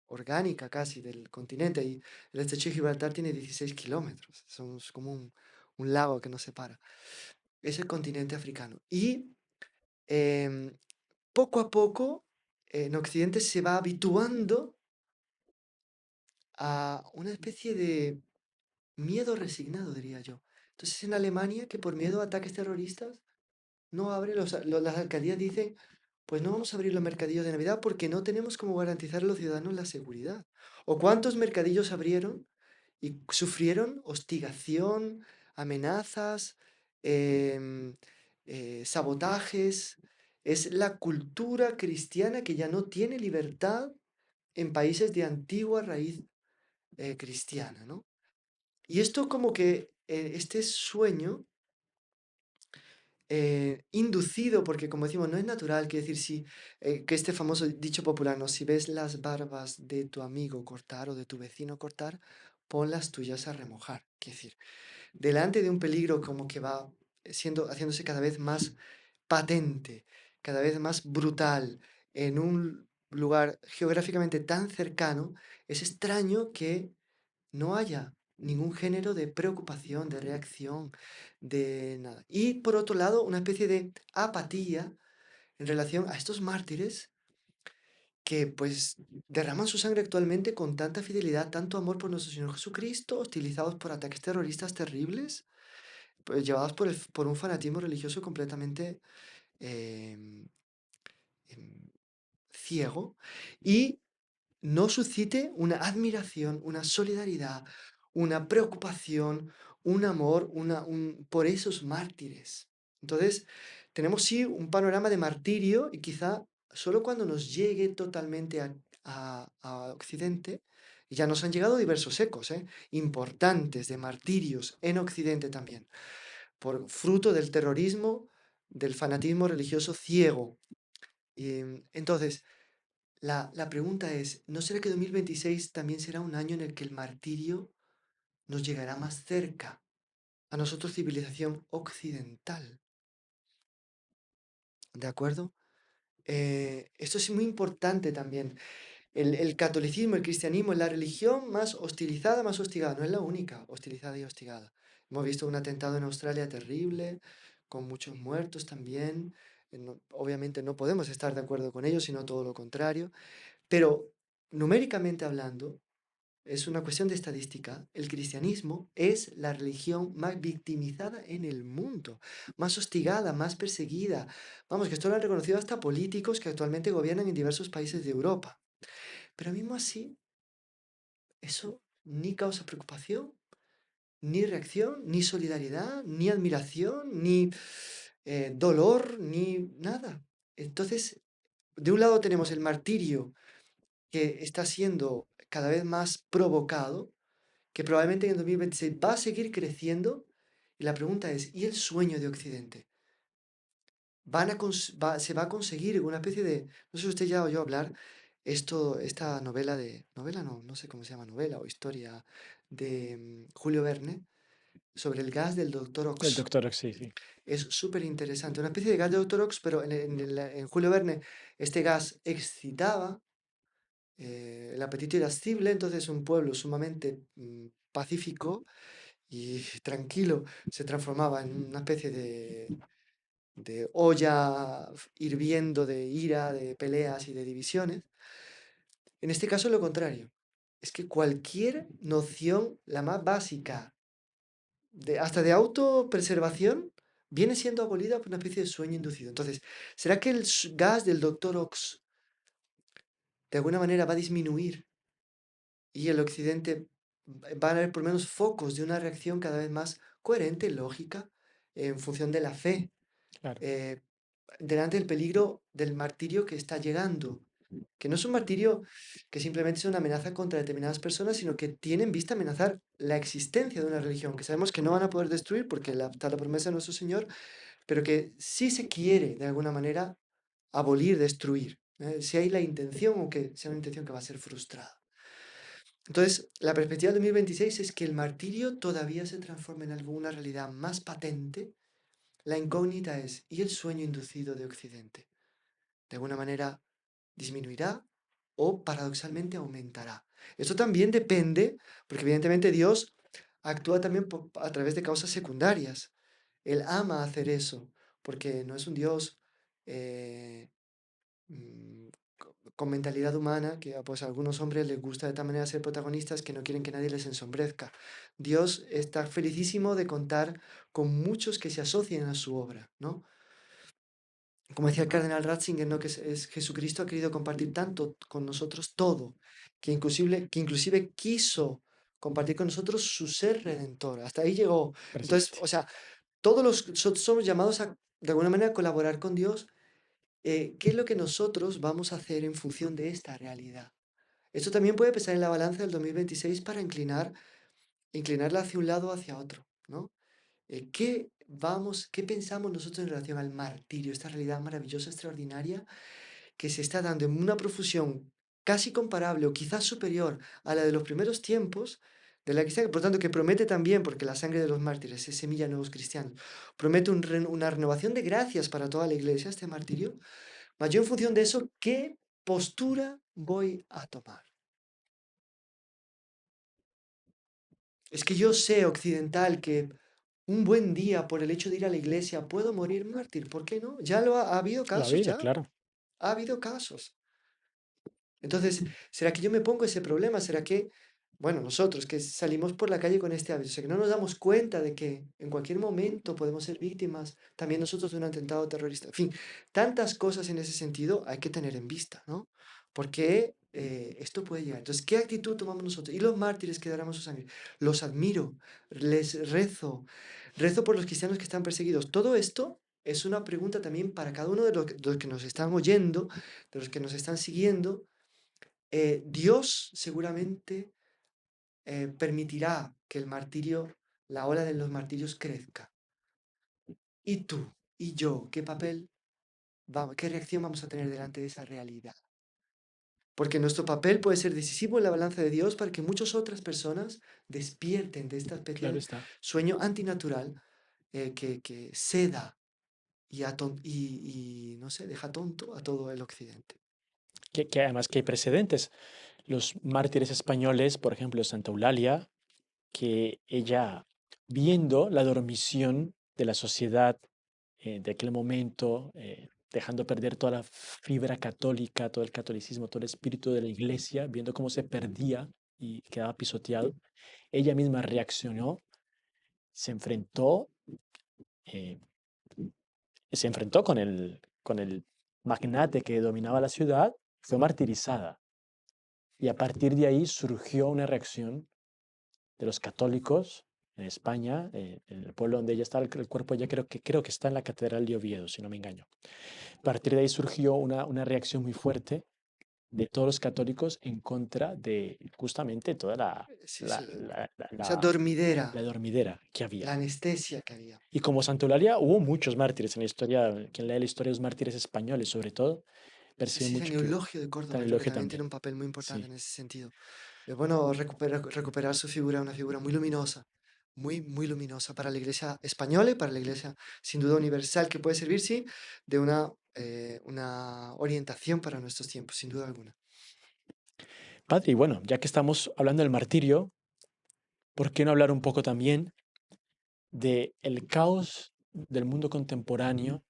A: orgánica casi del continente. Y el estrecho de Gibraltar tiene 16 kilómetros, es como un lago que nos separa. Es el continente africano. Y em, poco a poco en Occidente se va habituando a una especie de miedo resignado, diría yo. Entonces, en Alemania, que por miedo a ataques terroristas, no abre las alcaldías dicen, pues no vamos a abrir los mercadillos de Navidad porque no tenemos cómo garantizar a los ciudadanos la seguridad. ¿O cuántos mercadillos abrieron y sufrieron hostigación, amenazas, em, sabotajes? Es la cultura cristiana que ya no tiene libertad en países de antigua raíz cristiana, ¿no? Y esto como que este sueño inducido, porque como decimos, no es natural, quiere decir, si, que este famoso dicho popular, ¿no? Si ves las barbas de tu amigo cortar o de tu vecino cortar, pon las tuyas a remojar. Quiere decir, delante de un peligro como que va haciéndose cada vez más patente, cada vez más brutal, en un lugar geográficamente tan cercano, es extraño que no haya ningún género de preocupación, de reacción, de nada. Y por otro lado, una especie de apatía en relación a estos mártires que pues derraman su sangre actualmente con tanta fidelidad, tanto amor por nuestro Señor Jesucristo, hostilizados por ataques terroristas terribles, pues, llevados por un fanatismo religioso completamente em, em, ciego, y no suscite una admiración, una solidaridad, una preocupación, un amor por esos mártires. Entonces, tenemos sí un panorama de martirio y quizá solo cuando nos llegue totalmente a Occidente, y ya nos han llegado diversos ecos, importantes de martirios en Occidente también, por fruto del terrorismo, del fanatismo religioso ciego. Y, entonces, la pregunta es, ¿no será que 2026 también será un año en el que el martirio nos llegará más cerca a nosotros, civilización occidental? ¿De acuerdo? Esto es muy importante también. El catolicismo, el cristianismo es la religión más hostilizada, más hostigada. No es la única hostilizada y hostigada. Hemos visto un atentado en Australia terrible, con muchos muertos también. Obviamente no podemos estar de acuerdo con ellos, sino todo lo contrario. Pero numéricamente hablando, es una cuestión de estadística. El cristianismo es la religión más victimizada en el mundo, más hostigada, más perseguida. Vamos, que esto lo han reconocido hasta políticos que actualmente gobiernan en diversos países de Europa. Pero mismo así, eso ni causa preocupación, ni reacción, ni solidaridad, ni admiración, ni dolor, ni nada. Entonces, de un lado tenemos el martirio que está siendo cada vez más provocado, que probablemente en el 2026 va a seguir creciendo. Y la pregunta es, ¿y el sueño de Occidente? ¿Se va a conseguir una especie de, no sé si usted ya oyó hablar, esta novela novela no, no sé cómo se llama, novela o historia de Julio Verne sobre el gas del Doctor
B: El
A: Ox.
B: doctor, sí, sí.
A: Es súper interesante, una especie de gas del Doctor Ox, pero en Julio Verne este gas excitaba, el apetito irascible, entonces un pueblo sumamente pacífico y tranquilo se transformaba en una especie de olla hirviendo de ira, de peleas y de divisiones. En este caso, lo contrario. Es que cualquier noción, la más básica, hasta de autopreservación, viene siendo abolida por una especie de sueño inducido. Entonces, ¿será que el gas del Doctor Ox de alguna manera va a disminuir y el Occidente van a haber por lo menos focos de una reacción cada vez más coherente, lógica, en función de la fe,
B: Claro,
A: eh, delante del peligro del martirio que está llegando? Que no es un martirio que simplemente es una amenaza contra determinadas personas, sino que tiene en vista amenazar la existencia de una religión, que sabemos que no van a poder destruir porque está la promesa de nuestro Señor, pero que sí se quiere de alguna manera abolir, destruir. Si hay la intención o que sea una intención que va a ser frustrada. Entonces, la perspectiva del 2026 es que el martirio todavía se transforme en alguna realidad más patente. La incógnita es, ¿y el sueño inducido de Occidente? De alguna manera disminuirá o paradoxalmente aumentará. Esto también depende, porque evidentemente Dios actúa también a través de causas secundarias. Él ama hacer eso, porque no es un Dios eh, mm, con mentalidad humana, que pues, a algunos hombres les gusta de tal manera ser protagonistas que no quieren que nadie les ensombrezca. Dios está felicísimo de contar con muchos que se asocien a su obra, ¿no? Como decía el cardenal Ratzinger, ¿no? Que Jesucristo ha querido compartir tanto con nosotros todo, que inclusive quiso compartir con nosotros su ser redentor. Hasta ahí llegó. Entonces,
B: presidente.
A: o sea, todos somos llamados a, de alguna manera, colaborar con Dios. ¿Qué es lo que nosotros vamos a hacer en función de esta realidad? Esto también puede pesar en la balanza del 2026 para inclinarla hacia un lado o hacia otro, ¿no? ¿Qué pensamos nosotros en relación al martirio, esta realidad maravillosa, extraordinaria, que se está dando en una profusión casi comparable o quizás superior a la de los primeros tiempos de la cristiana, por tanto que promete también, porque la sangre de los mártires es semilla de nuevos cristianos, promete una renovación de gracias para toda la iglesia, este martirio? Mas yo en función de eso, ¿qué postura voy a tomar? Es que yo sé, occidental, que un buen día por el hecho de ir a la iglesia puedo morir mártir. ¿Por qué no? Ya ha habido
B: La
A: casos,
B: vida,
A: ya.
B: claro,
A: Ha habido casos. Entonces, ¿será que yo me pongo ese problema? ¿Será que, bueno, nosotros que salimos por la calle con este hábito, o sea, que no nos damos cuenta de que en cualquier momento podemos ser víctimas también nosotros de un atentado terrorista? En fin, tantas cosas en ese sentido hay que tener en vista, ¿no? Porque esto puede llegar. Entonces, ¿qué actitud tomamos nosotros? Y los mártires que derraman su sangre. Los admiro, les rezo por los cristianos que están perseguidos. Todo esto es una pregunta también para cada uno de los que nos están oyendo, de los que nos están siguiendo. Dios seguramente permitirá que la ola de los martirios crezca. ¿Y tú y yo qué reacción vamos a tener delante de esa realidad? Porque nuestro papel puede ser decisivo en la balanza de Dios para que muchas otras personas despierten de esta especie
B: claro
A: de
B: está.
A: sueño antinatural que seda y, no sé, deja tonto a todo el occidente.
B: Que además que hay precedentes. Los mártires españoles, por ejemplo, Santa Eulalia, que ella, viendo la dormición de la sociedad de aquel momento, dejando perder toda la fibra católica, todo el catolicismo, todo el espíritu de la iglesia, viendo cómo se perdía, y quedaba pisoteado, ella misma reaccionó, se enfrentó, eh, se enfrentó con el magnate que dominaba la ciudad, fue martirizada. Y a partir de ahí surgió una reacción de los católicos en España, en el pueblo donde ella está, el cuerpo ya creo que está en la Catedral de Oviedo, si no me engaño. A partir de ahí surgió una reacción muy fuerte de todos los católicos en contra de justamente toda
A: Sí,
B: la, la, la,
A: esa
B: la-
A: dormidera,
B: la dormidera que
A: la
B: había.
A: anestesia que había.
B: Y como Santa Eulalia hubo muchos mártires en la historia, quien lee la historia de los mártires españoles sobre todo,
A: Sí,
B: percibe
A: sí,
B: mucho
A: San
B: que
A: Eulogio de
B: San
A: Córdoba creo que
B: Eulogio
A: también tiene
B: también.
A: un papel muy importante
B: Sí.
A: en ese sentido. Es bueno recuperar su figura, una figura muy luminosa, muy, muy luminosa para la Iglesia española y para la Iglesia sin duda universal, que puede servir, sí, de una orientación para nuestros tiempos, sin duda alguna.
B: Padre, y bueno, ya que estamos hablando del martirio, ¿por qué no hablar un poco también de el caos del mundo contemporáneo,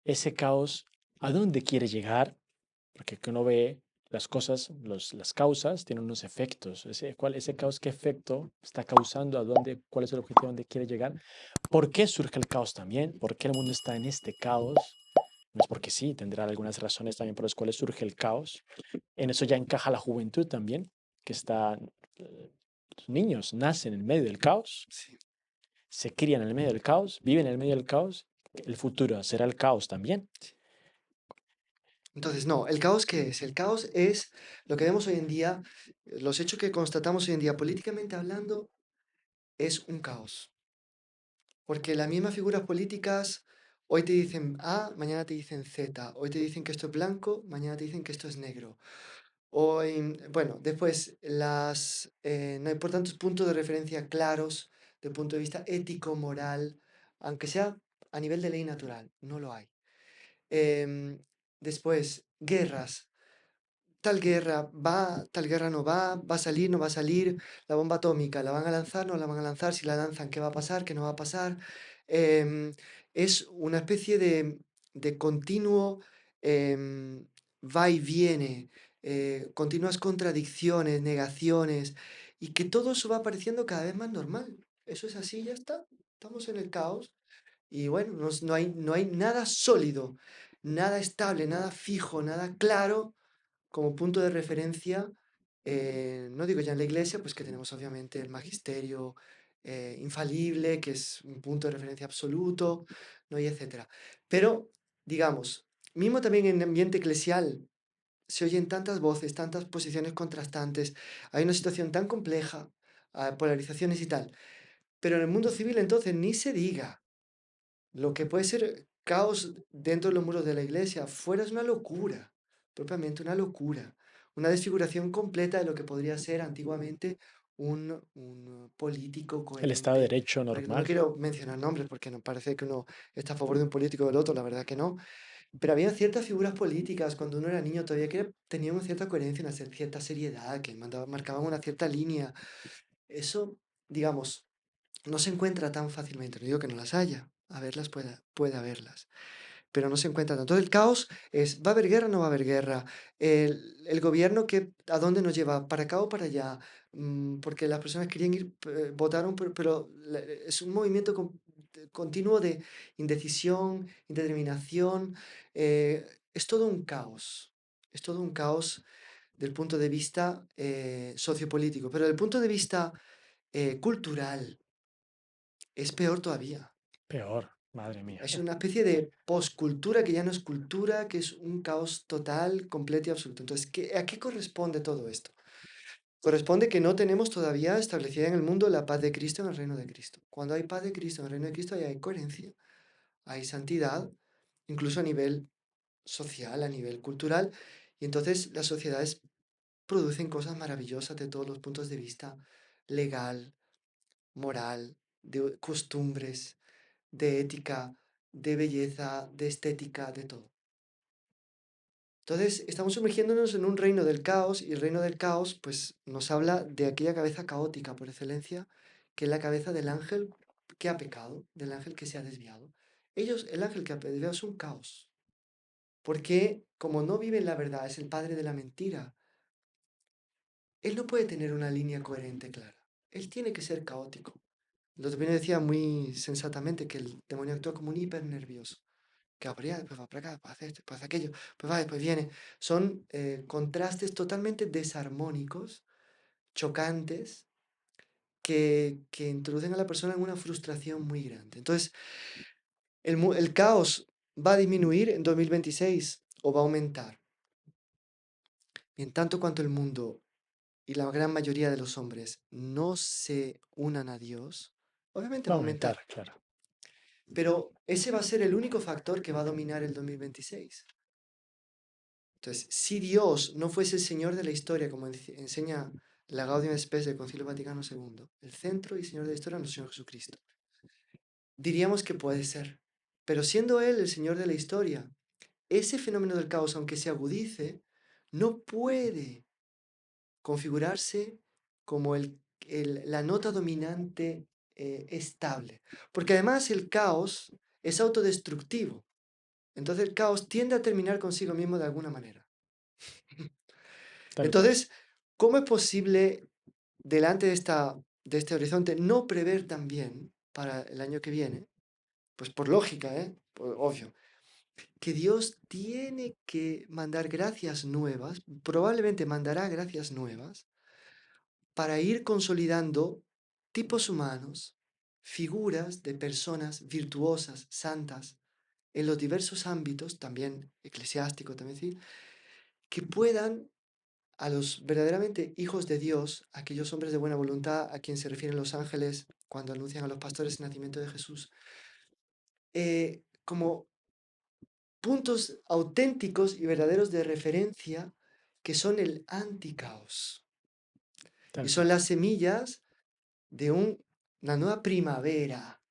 B: ese caos, a dónde quiere llegar? Porque que uno ve las cosas, las causas tienen unos efectos. Ese caos, ¿qué efecto está causando? ¿A dónde? ¿Cuál es el objetivo? ¿A dónde quiere llegar? ¿Por qué surge el caos también? ¿Por qué el mundo está en este caos? No es porque sí, tendrá algunas razones también por las cuales surge el caos. En eso ya encaja la juventud también, que está, los niños nacen en medio del caos,
A: Sí.
B: se crían en el medio del caos, viven en el medio del caos, el futuro será el caos también.
A: Entonces, no, ¿el caos qué es? El caos es lo que vemos hoy en día, los hechos que constatamos hoy en día, políticamente hablando, es un caos. Porque las mismas figuras políticas hoy te dicen A, mañana te dicen Z, hoy te dicen que esto es blanco, mañana te dicen que esto es negro. Hoy, bueno, después no hay por tantos puntos de referencia claros desde el punto de vista ético, moral, aunque sea a nivel de ley natural, no lo hay. Em, Después, guerras. Tal guerra va, tal guerra no va, va a salir, no va a salir, la bomba atómica, ¿la van a lanzar, no la van a lanzar? Si la lanzan, ¿qué va a pasar, qué no va a pasar? Es una especie de continuo va y viene, continuas contradicciones, negaciones, y que todo eso va pareciendo cada vez más normal. Eso es así, ya está. Estamos en el caos. Y bueno, no hay nada sólido, nada estable, nada fijo, nada claro como punto de referencia, no digo ya en la iglesia, pues que tenemos obviamente el magisterio infalible, que es un punto de referencia absoluto, ¿no? Y etcétera. Pero, digamos, mismo también en el ambiente eclesial se oyen tantas voces, tantas posiciones contrastantes, hay una situación tan compleja, polarizaciones y tal. Pero en el mundo civil entonces ni se diga. Lo que puede ser caos dentro de los muros de la iglesia, fuera es una locura, propiamente una locura, una desfiguración completa de lo que podría ser antiguamente un político
B: El Estado de
A: coherente.
B: Derecho
A: No
B: normal.
A: quiero mencionar nombres porque no parece que uno está a favor de un político o del otro, la verdad que no. Pero había ciertas figuras políticas cuando uno era niño todavía que tenían una cierta coherencia, una cierta seriedad, que marcaban una cierta línea. Eso, digamos, no se encuentra tan fácilmente. No digo que no las haya, haberlas puede haberlas, pero no se encuentra tanto. El caos es, ¿va a haber guerra o no va a haber guerra? El gobierno, ¿a dónde nos lleva? ¿Para acá o para allá? Porque las personas querían ir, votaron, pero es un movimiento continuo de indecisión, indeterminación. Es todo un caos. Es todo un caos del punto de vista sociopolítico, pero desde el punto de vista cultural, es peor todavía.
B: Peor, madre mía.
A: Es una especie de poscultura que ya no es cultura, que es un caos total, completo y absoluto. Entonces, ¿a qué corresponde todo esto? Corresponde que no tenemos todavía establecida en el mundo la paz de Cristo en el reino de Cristo. Cuando hay paz de Cristo en el reino de Cristo, ahí hay coherencia, hay santidad, incluso a nivel social, a nivel cultural, y entonces las sociedades producen cosas maravillosas de todos los puntos de vista, legal, moral, de costumbres, de ética, de belleza, de estética, de todo. Entonces, estamos sumergiéndonos en un reino del caos y el reino del caos pues nos habla de aquella cabeza caótica por excelencia, que es la cabeza del ángel que ha pecado, del ángel que se ha desviado. El ángel que ha desviado es un caos, porque como no vive en la verdad, es el padre de la mentira, Él no puede tener una línea coherente clara. Él tiene que ser caótico. Lo también decía muy sensatamente que el demonio actúa como un hipernervioso, que va por allá, después va para acá, después hace esto, después hace aquello, pues va, después viene. Son contrastes totalmente desarmónicos, chocantes, que introducen a la persona en una frustración muy grande. Entonces, el caos va a disminuir en 2026 o va a aumentar. En tanto cuanto el mundo y la gran mayoría de los hombres no se unan a Dios, obviamente
B: Va
A: va
B: a
A: a
B: aumentar,
A: aumentar.
B: claro.
A: Pero ese va a ser el único factor que va a dominar el 2026. Entonces, si Dios no fuese el Señor de la historia, como enseña la Gaudium Spes del Concilio Vaticano II, el centro y Señor de la historia es nuestro Señor Jesucristo, diríamos que puede ser. Pero siendo Él el Señor de la historia, ese fenómeno del caos, aunque se agudice, no puede configurarse como la nota dominante estable. Porque además el caos es autodestructivo. Entonces el caos tiende a terminar consigo mismo de alguna manera.
B: Tal cual.
A: Entonces, ¿cómo es posible delante de este horizonte no prever también para el año que viene? Pues por lógica, ¿eh? Obvio. Que Dios tiene que mandar gracias nuevas, probablemente mandará gracias nuevas, para ir consolidando tipos humanos, figuras de personas virtuosas, santas, en los diversos ámbitos, también eclesiástico, también civil, que puedan a los verdaderamente hijos de Dios, aquellos hombres de buena voluntad a quien se refieren los ángeles cuando anuncian a los pastores el nacimiento de Jesús, como puntos auténticos y verdaderos de referencia que son el anticaos y
B: Tal
A: son
B: cual.
A: las semillas de una nueva primavera,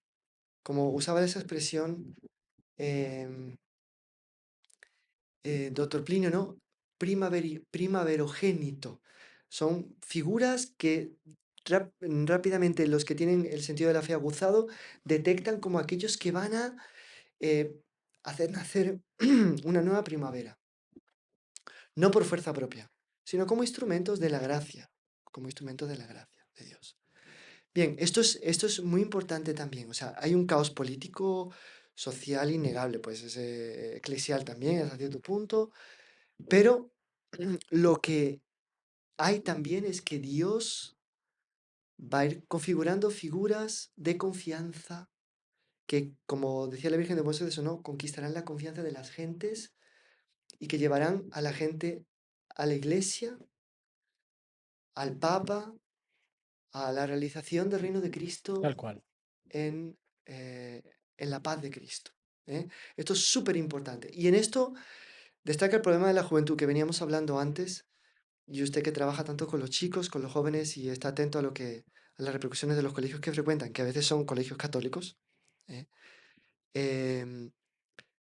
A: como usaba esa expresión em, doctor Plinio, ¿no? Primaverogénito. Son figuras que rápidamente los que tienen el sentido de la fe aguzado detectan como aquellos que van a eh, hacer nacer una nueva primavera, no por fuerza propia, sino como instrumentos de la gracia, como instrumentos de la gracia de Dios. Bien, esto es muy importante también. O sea, hay un caos político, social innegable, pues es eclesial también hasta cierto punto, pero lo que hay también es que Dios va a ir configurando figuras de confianza que, como decía la Virgen de Buen Suceso, ¿no? Conquistarán la confianza de las gentes y que llevarán a la gente a la iglesia, al Papa, a la realización del reino de Cristo
B: Tal cual.
A: en, eh, en la paz de Cristo. ¿Eh? Esto es súper importante. Y en esto destaca el problema de la juventud que veníamos hablando antes, y usted que trabaja tanto con los chicos, con los jóvenes y está atento a las repercusiones de los colegios que frecuentan, que a veces son colegios católicos, ¿eh? Em,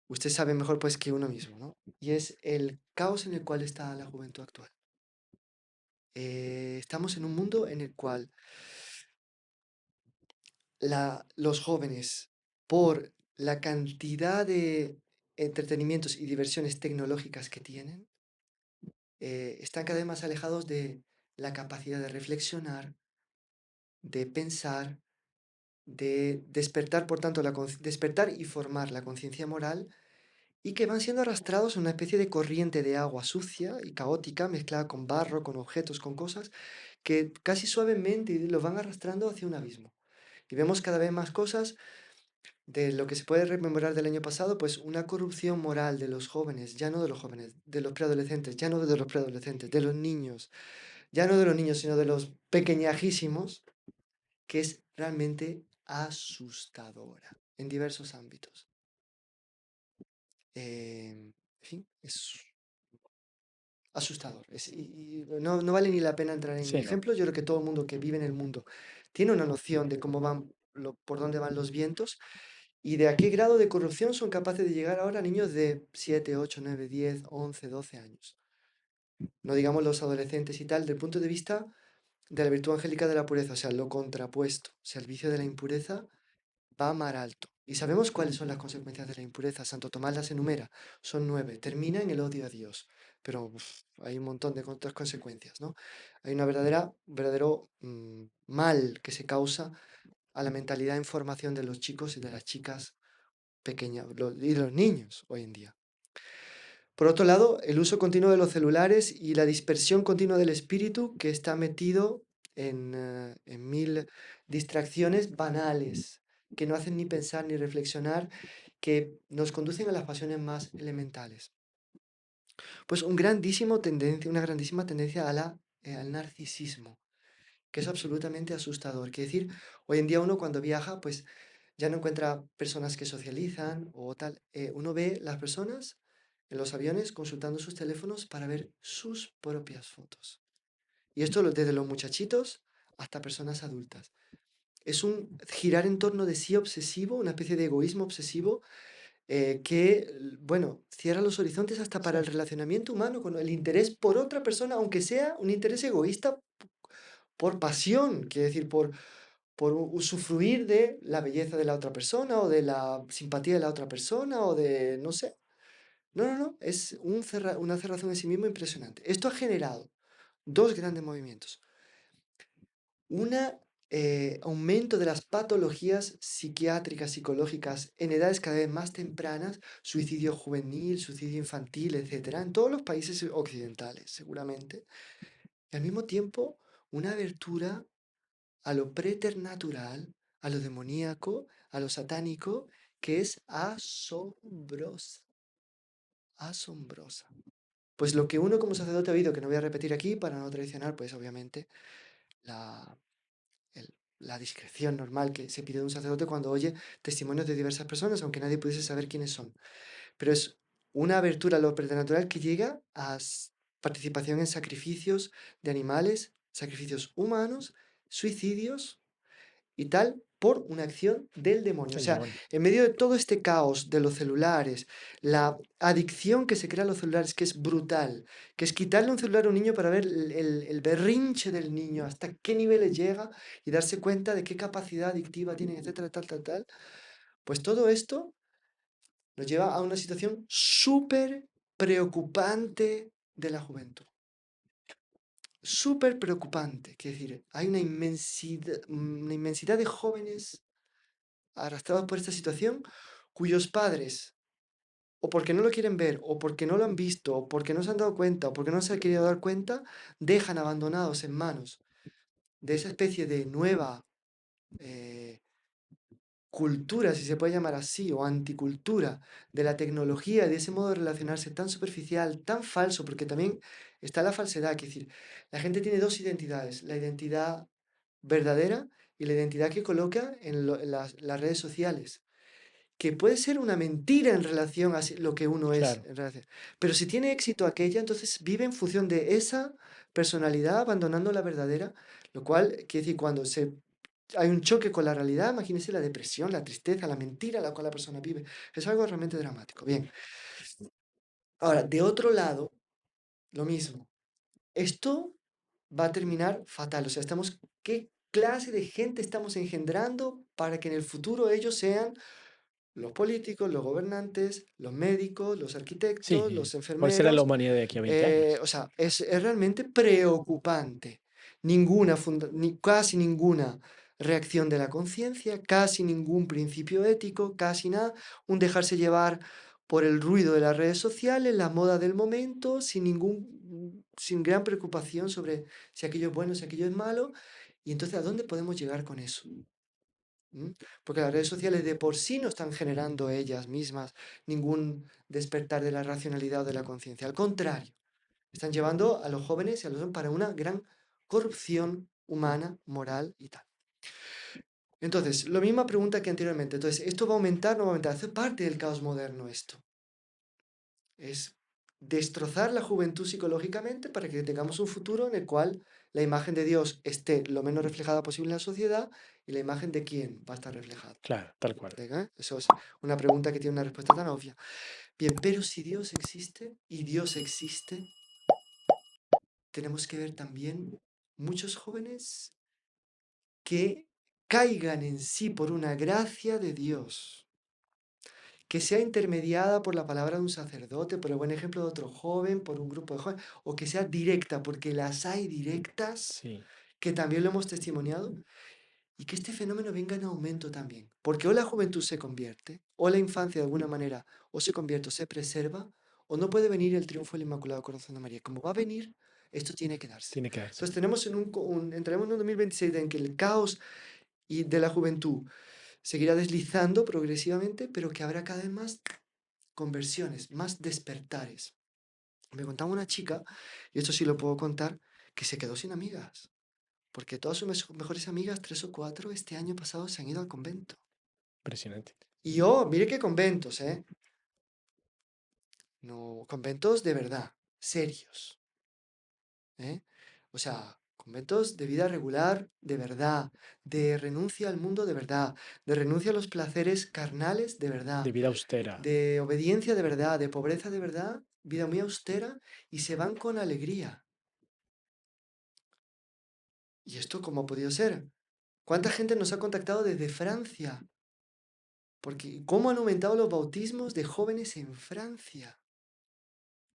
A: usted sabe mejor pues que uno mismo, ¿no? Y es el caos en el cual está la juventud actual. Estamos en un mundo en el cual los jóvenes, por la cantidad de entretenimientos y diversiones tecnológicas que tienen, están cada vez más alejados de la capacidad de reflexionar, de pensar, de despertar, por tanto, despertar y formar la conciencia moral y que van siendo arrastrados en una especie de corriente de agua sucia y caótica, mezclada con barro, con objetos, con cosas, que casi suavemente los van arrastrando hacia un abismo. Y vemos cada vez más cosas de lo que se puede rememorar del año pasado, pues una corrupción moral de los jóvenes, ya no de los jóvenes, de los preadolescentes, ya no de los preadolescentes, de los niños, ya no de los niños, sino de los pequeñajísimos, que es realmente asustadora en diversos ámbitos. En fin, es asustador. Y no vale ni la pena entrar en
B: Sí, no.
A: ejemplos. Yo creo que todo el mundo que vive en el mundo tiene una noción de cómo van, por dónde van los vientos y de a qué grado de corrupción son capaces de llegar ahora niños de 7, 8, 9, 10, 11, 12 años. No digamos los adolescentes y tal, del punto de vista de la virtud angélica de la pureza, o sea, lo contrapuesto. O sea, el vicio de la impureza va a mar alto. Y sabemos cuáles son las consecuencias de la impureza. Santo Tomás las enumera. Son 9. Termina en el odio a Dios. pero hay un montón de otras consecuencias, ¿no? Hay un verdadero mal que se causa a la mentalidad en formación de los chicos y de las chicas pequeñas y de los niños hoy en día. Por otro lado, el uso continuo de los celulares y la dispersión continua del espíritu que está metido en mil distracciones banales, que no hacen ni pensar ni reflexionar, que nos conducen a las pasiones más elementales. Pues una grandísima tendencia al narcisismo, que es absolutamente asustador. Quiere decir, hoy en día uno cuando viaja, pues ya no encuentra personas que socializan o tal. Uno ve las personas en los aviones consultando sus teléfonos para ver sus propias fotos. Y esto desde los muchachitos hasta personas adultas. Es un girar en torno de sí obsesivo, una especie de egoísmo obsesivo que, bueno, cierra los horizontes hasta para el
B: Sí,
A: relacionamiento humano, con el interés por otra persona, aunque sea un interés egoísta por pasión, quiere decir, por usufruir de la belleza de la otra persona o de la simpatía de la otra persona o de, no sé. No, no, no, es una cerrazón en sí mismo impresionante. Esto ha generado dos grandes movimientos. Un aumento de las patologías psiquiátricas, psicológicas en edades cada vez más tempranas, suicidio juvenil, suicidio infantil, etcétera, en todos los países occidentales, seguramente. Y al mismo tiempo, una abertura a lo preternatural, a lo demoníaco, a lo satánico, que es asombrosa, asombrosa. Pues lo que uno como sacerdote ha oído, que no voy a repetir aquí para no traicionar, pues obviamente la, la discreción normal que se pide de un sacerdote cuando oye testimonios de diversas personas, aunque nadie pudiese saber quiénes son. Pero es una abertura a lo preternatural que llega a participación en sacrificios de animales, sacrificios humanos, suicidios y tal por una acción del demonio. O
B: el
A: sea,
B: demonio.
A: en medio de todo este caos de los celulares, la adicción que se crea a los celulares, que es brutal, que es quitarle un celular a un niño para ver el berrinche del niño, hasta qué niveles llega y darse cuenta de qué capacidad adictiva tiene, etcétera, tal, tal, tal, pues todo esto nos lleva a una situación súper preocupante de la juventud. Súper preocupante, es decir, hay una inmensidad de jóvenes arrastrados por esta situación, cuyos padres, o porque no lo quieren ver, o porque no lo han visto, o porque no se han dado cuenta, o porque no se han querido dar cuenta, dejan abandonados en manos de esa especie de nueva eh, cultura, si se puede llamar así, o anticultura de la tecnología, de ese modo de relacionarse tan superficial, tan falso, porque también está la falsedad, es decir, la gente tiene dos identidades, la identidad verdadera y la identidad que coloca en las redes sociales, que puede ser una mentira en relación a lo que uno es
B: Claro,
A: en relación. Pero si tiene éxito aquella, entonces vive en función de esa personalidad, abandonando la verdadera, lo cual quiere decir, hay un choque con la realidad, imagínense la depresión, la tristeza, la mentira a la cual la persona vive. Es algo realmente dramático. Bien, ahora, de otro lado, lo mismo. Esto va a terminar fatal. O sea, ¿qué clase de gente estamos engendrando para que en el futuro ellos sean los políticos, los gobernantes, los médicos, los arquitectos,
B: sí.
A: los
B: ¿Cuál será la
A: enfermeros?
B: humanidad de aquí a 20 años?
A: O sea, es realmente preocupante. Casi ninguna reacción de la conciencia, casi ningún principio ético, casi nada. Un dejarse llevar por el ruido de las redes sociales, la moda del momento, sin gran preocupación sobre si aquello es bueno, si aquello es malo. Y entonces, ¿a dónde podemos llegar con eso? ¿Mm? Porque las redes sociales de por sí no están generando ellas mismas ningún despertar de la racionalidad o de la conciencia. Al contrario, están llevando a los jóvenes y a los hombres para una gran corrupción humana, moral y tal. Entonces, la misma pregunta que anteriormente. Entonces, ¿esto va a aumentar? ¿No va a aumentar? Hace parte del caos moderno esto. Es destrozar la juventud psicológicamente para que tengamos un futuro en el cual la imagen de Dios esté lo menos reflejada posible en la sociedad y la imagen de quién va a estar reflejada.
B: Claro, tal cual.
A: Venga, ¿eh? Eso es una pregunta que tiene una respuesta tan obvia. Bien, pero si Dios existe y Dios existe, tenemos que ver también muchos jóvenes que caigan en sí por una gracia de Dios, que sea intermediada por la palabra de un sacerdote, por el buen ejemplo de otro joven, por un grupo de jóvenes, o que sea directa, porque las hay directas,
B: sí,
A: que también lo hemos testimoniado, y que este fenómeno venga en aumento también, porque o la juventud se convierte, o la infancia de alguna manera o se convierte o se preserva, o no puede venir el triunfo del Inmaculado Corazón de María. Como va a venir, esto tiene que darse.
B: tiene que darse.
A: Entonces tenemos entraremos en un 2026 en que el caos y de la juventud seguirá deslizando progresivamente, pero que habrá cada vez más conversiones, más despertares. Me contaba una chica, y esto sí lo puedo contar, que se quedó sin amigas, porque todas sus mejores amigas, tres o cuatro, este año pasado se han ido al convento.
B: Impresionante.
A: Y yo, mire qué conventos, ¿eh? No, conventos de verdad, serios, ¿eh? O sea, conventos de vida regular, de verdad, de renuncia al mundo de verdad, de renuncia a los placeres carnales de
B: De
A: verdad,
B: vida austera,
A: de obediencia de verdad, de pobreza de verdad, vida muy austera, y se van con alegría. ¿Y esto cómo ha podido ser? ¿Cuánta gente nos ha contactado desde Francia? Porque ¿cómo han aumentado los bautismos de jóvenes en Francia?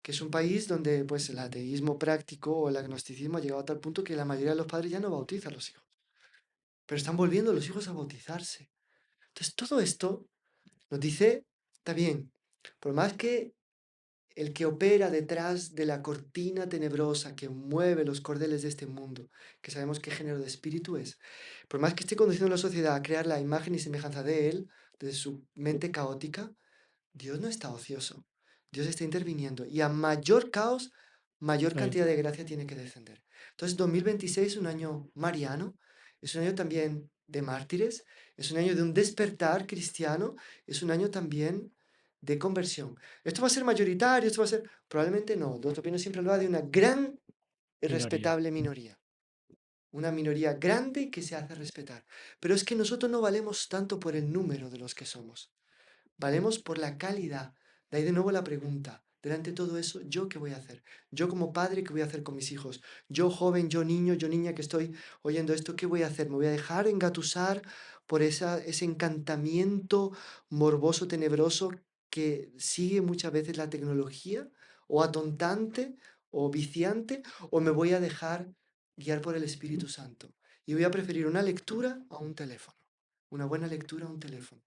A: Que es un país donde pues el ateísmo práctico o el agnosticismo ha llegado a tal punto que la mayoría de los padres ya no bautizan a los hijos, pero están volviendo los hijos a bautizarse. Entonces todo esto nos dice, está bien, por más que el que opera detrás de la cortina tenebrosa que mueve los cordeles de este mundo, que sabemos qué género de espíritu es, por más que esté conduciendo a la sociedad a crear la imagen y semejanza de él, de su mente caótica, Dios no está ocioso. Dios está interviniendo. Y a mayor caos, mayor
B: hay
A: cantidad de gracia tiene que descender. Entonces, 2026 es un año mariano, es un año también de mártires, es un año de un despertar cristiano, es un año también de conversión. ¿Esto va a ser mayoritario? ¿Esto va a ser...? Probablemente no. Doctor Pino siempre habla de una gran y
B: minoría.
A: respetable minoría. Una minoría grande que se hace respetar. Pero es que nosotros no valemos tanto por el número de los que somos. Valemos por la calidad. De ahí de nuevo la pregunta. Delante de todo eso, ¿yo qué voy a hacer? Yo como padre, ¿qué voy a hacer con mis hijos? Yo joven, yo niño, yo niña que estoy oyendo esto, ¿qué voy a hacer? ¿Me voy a dejar engatusar por ese encantamiento morboso, tenebroso que sigue muchas veces la tecnología? ¿O atontante? ¿O viciante? ¿O me voy a dejar guiar por el Espíritu Santo? Y voy a preferir una lectura a un teléfono. Una buena lectura a un teléfono.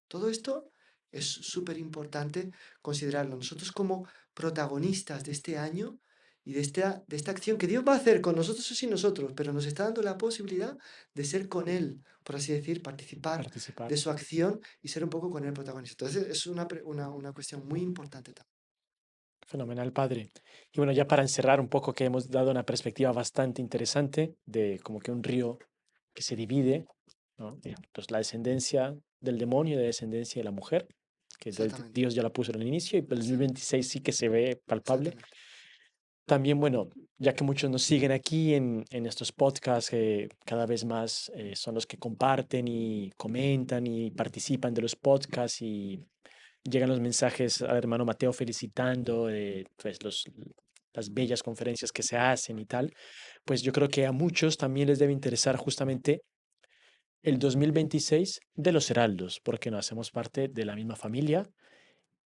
A: Todo esto es súper importante considerarlo. Nosotros como protagonistas de este año y de esta acción que Dios va a hacer con nosotros o sin nosotros, pero nos está dando la posibilidad de ser con Él, por así decir, participar
B: Participar.
A: de su acción y ser un poco con Él protagonista. Entonces es una cuestión muy importante también.
B: Fenomenal, padre. Y bueno, ya para encerrar un poco, que hemos dado una perspectiva bastante interesante de como que un río que se divide, ¿no? Pues la descendencia del demonio y la descendencia de la mujer, que
A: Exactamente,
B: Dios ya la puso en el inicio y pues el
A: sí,
B: 2026 sí que se ve palpable.
A: exactamente.
B: También, bueno, ya que muchos nos siguen aquí en estos podcasts, que cada vez más son los que comparten y comentan y participan de los podcasts y llegan los mensajes al hermano Mateo felicitando pues las bellas conferencias que se hacen y tal, pues yo creo que a muchos también les debe interesar justamente el 2026 de los Heraldos, porque no hacemos parte de la misma familia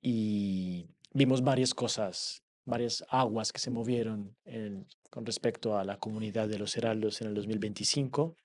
B: y vimos varias cosas, varias aguas que se movieron con respecto a la comunidad de los Heraldos en el 2025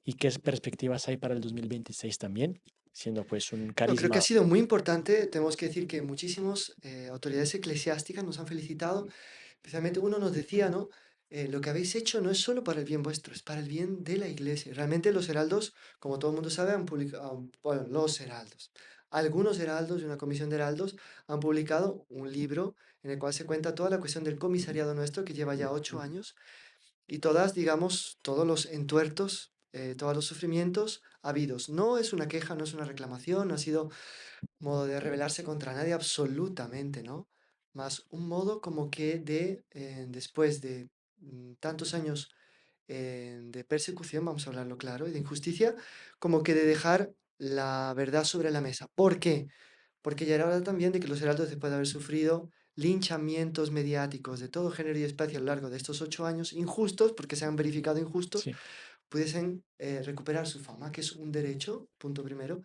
B: y qué perspectivas hay para el 2026 también, siendo pues un
A: No, creo que ha
B: carisma,
A: sido muy importante. Tenemos que decir que muchísimas autoridades eclesiásticas nos han felicitado. Especialmente uno nos decía, ¿no? Lo que habéis hecho no es solo para el bien vuestro, es para el bien de la iglesia. Realmente los heraldos, como todo el mundo sabe, han publicado, bueno, los heraldos. Algunos heraldos y una comisión de heraldos han publicado un libro en el cual se cuenta toda la cuestión del comisariado nuestro, que lleva ya 8 años, y todas, digamos, todos los entuertos, todos los sufrimientos habidos. No es una queja, no es una reclamación, no ha sido modo de rebelarse contra nadie absolutamente, ¿no? Más un modo como que después de tantos años de persecución, vamos a hablarlo claro, y de injusticia, como que de dejar la verdad sobre la mesa. ¿Por qué? Porque ya era hora también de que los heraldos, después de haber sufrido linchamientos mediáticos de todo género y especie a lo largo de estos 8 años, injustos, porque se han verificado injustos,
B: sí,
A: pudiesen recuperar su fama, que es un derecho, punto primero,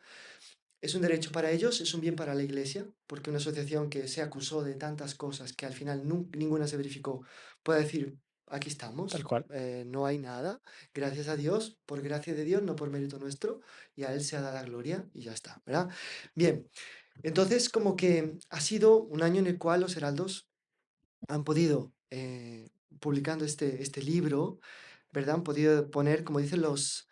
A: Es un derecho para ellos, es un bien para la Iglesia, porque una asociación que se acusó de tantas cosas que al final ninguna se verificó, puede decir, aquí
B: tal
A: estamos,
B: cual.
A: no hay nada, gracias a Dios, por gracia de Dios, no por mérito nuestro, y a Él se ha dado la gloria y ya está, ¿verdad? Bien, entonces como que ha sido un año en el cual los heraldos han podido, publicando este libro, ¿verdad? Han podido poner, como dicen los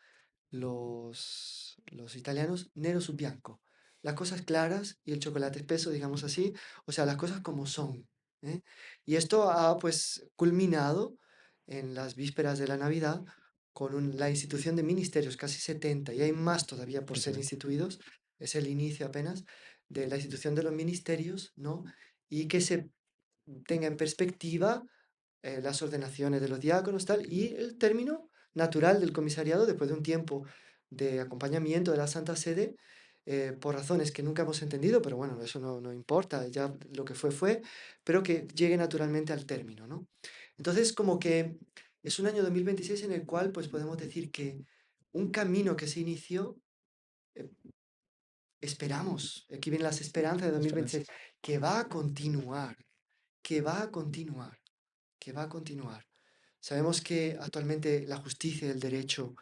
A: italianos, nero su bianco. Las cosas claras y el chocolate espeso, digamos así, o sea, las cosas como son, ¿eh? Y esto ha, pues, culminado en las vísperas de la Navidad con la institución de ministerios, casi 70, y hay más todavía por ser
B: Impresionante.
A: instituidos, es el inicio apenas de la institución de los ministerios, ¿no? Y que se tenga en perspectiva las ordenaciones de los diáconos, tal, y el término natural del comisariado después de un tiempo de acompañamiento de la Santa Sede, por razones que nunca hemos entendido, pero bueno, eso no importa, ya lo que fue, pero que llegue naturalmente al término, ¿no? Entonces, como que es un año 2026 en el cual, pues podemos decir que un camino que se inició, eh, esperamos, aquí vienen las esperanzas de
B: La esperanza.
A: 2026, que va a continuar, que va a continuar, que va a continuar. Sabemos que actualmente la justicia y el derecho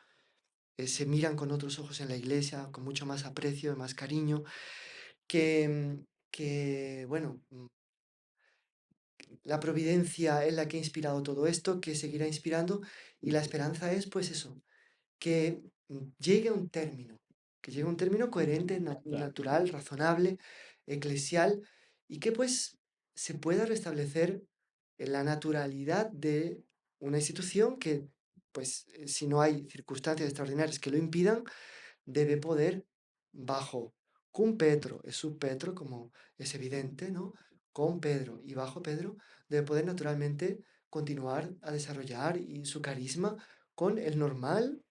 A: se miran con otros ojos en la iglesia, con mucho más aprecio, más cariño, que bueno, la providencia es la que ha inspirado todo esto, que seguirá inspirando, y la esperanza es, pues eso, que llegue a un término, que llegue a un término coherente,
B: Claro,
A: natural, razonable, eclesial, y que pues se pueda restablecer la naturalidad de una institución que, pues, si no hay circunstancias extraordinarias que lo impidan, debe poder, bajo cum Petro e sub Petro, como es evidente, ¿no? Con Pedro y bajo Pedro, debe poder naturalmente continuar a desarrollar y su carisma con el normal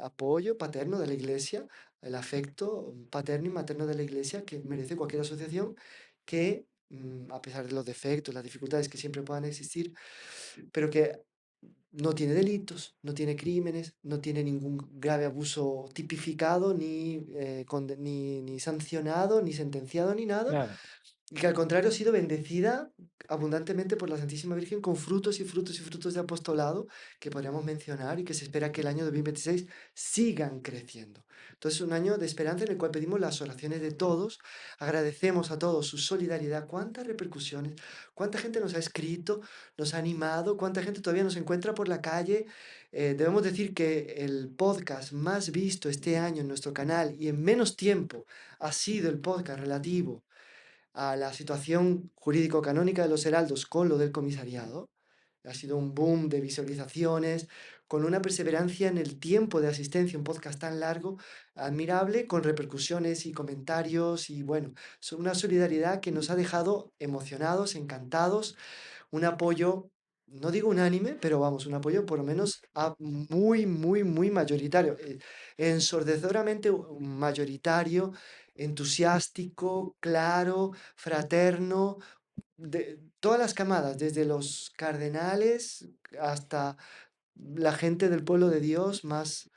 A: apoyo paterno de la Iglesia, el afecto paterno y materno de la Iglesia que merece cualquier asociación que, a pesar de los defectos, las dificultades que siempre puedan existir, pero que no tiene delitos, no tiene crímenes, no tiene ningún grave abuso tipificado, ni sancionado, ni sentenciado, ni nada,
B: nada.
A: y que al contrario ha sido bendecida abundantemente por la Santísima Virgen con frutos y frutos y frutos de apostolado que podríamos mencionar y que se espera que el año 2026 sigan creciendo. Entonces, un año de esperanza en el cual pedimos las oraciones de todos, agradecemos a todos su solidaridad, cuántas repercusiones, cuánta gente nos ha escrito, nos ha animado, cuánta gente todavía nos encuentra por la calle. Debemos decir que el podcast más visto este año en nuestro canal y en menos tiempo ha sido el podcast relativo a la situación jurídico-canónica de los heraldos con lo del comisariado. Ha sido un boom de visualizaciones, con una perseverancia en el tiempo de asistencia, un podcast tan largo, admirable, con repercusiones y comentarios y bueno, es una solidaridad que nos ha dejado emocionados, encantados, un apoyo, no digo unánime, pero vamos, un apoyo por lo menos muy mayoritario, ensordecedoramente mayoritario, entusiástico, claro, fraterno, de todas las camadas, desde los cardenales hasta la gente del pueblo de Dios más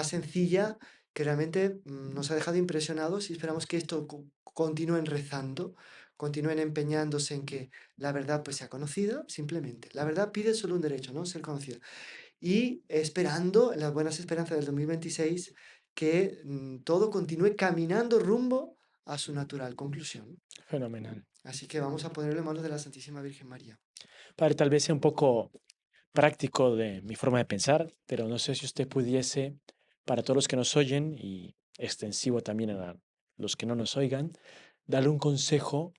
A: sencilla, que realmente nos ha dejado impresionados y esperamos que esto continúen rezando, continúen empeñándose en que la verdad pues sea conocida, simplemente. La verdad pide solo un derecho, ¿no? Ser conocida. Y esperando, en las buenas esperanzas del 2026, que todo continúe caminando rumbo a su natural conclusión.
B: Fenomenal.
A: Así que vamos a ponerlo en manos de la Santísima Virgen María.
B: Padre, tal vez sea un poco práctico de mi forma de pensar, pero no sé si usted pudiese, para todos los que nos oyen y extensivo también a los que no nos oigan, darle un consejo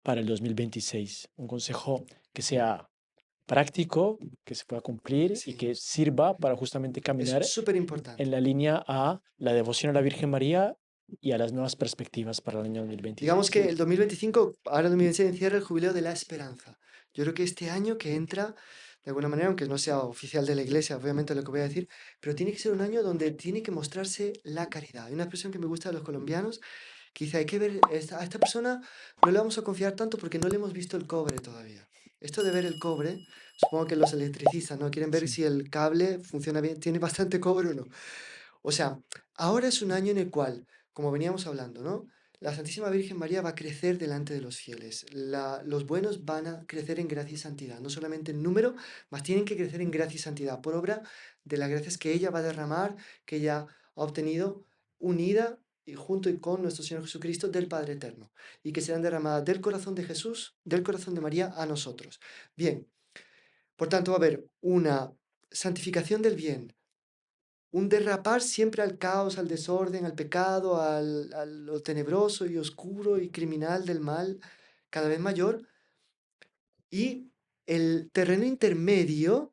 B: para el 2026, un consejo que sea práctico, que se pueda cumplir y
A: Sí,
B: que sirva para justamente
A: es
B: caminar
A: súper
B: en
A: importante.
B: la línea a la devoción a la Virgen María y a las nuevas perspectivas para el año
A: Digamos
B: 2026.
A: que el 2025, ahora 2026, encierra el jubileo de la esperanza. Yo creo que este año que entra, de alguna manera, aunque no sea oficial de la Iglesia, obviamente lo que voy a decir, pero tiene que ser un año donde tiene que mostrarse la caridad. Hay una expresión que me gusta de los colombianos que dice, hay que ver, a esta persona no le vamos a confiar tanto porque no le hemos visto el cobre todavía. Esto de ver el cobre, supongo que los electricistas, ¿no? Quieren ver
B: Sí,
A: si el cable funciona bien, tiene bastante cobre o no. O sea, ahora es un año en el cual como veníamos hablando, ¿no? La Santísima Virgen María va a crecer delante de los fieles. Los buenos van a crecer en gracia y santidad, no solamente en número, mas tienen que crecer en gracia y santidad por obra de las gracias que ella va a derramar, que ella ha obtenido unida y junto y con nuestro Señor Jesucristo del Padre Eterno, y que serán derramadas del corazón de Jesús, del corazón de María a nosotros. Bien, por tanto va a haber una santificación del bien, un derrapar siempre al caos, al desorden, al pecado, a lo tenebroso y oscuro y criminal del mal, cada vez mayor, y el terreno intermedio,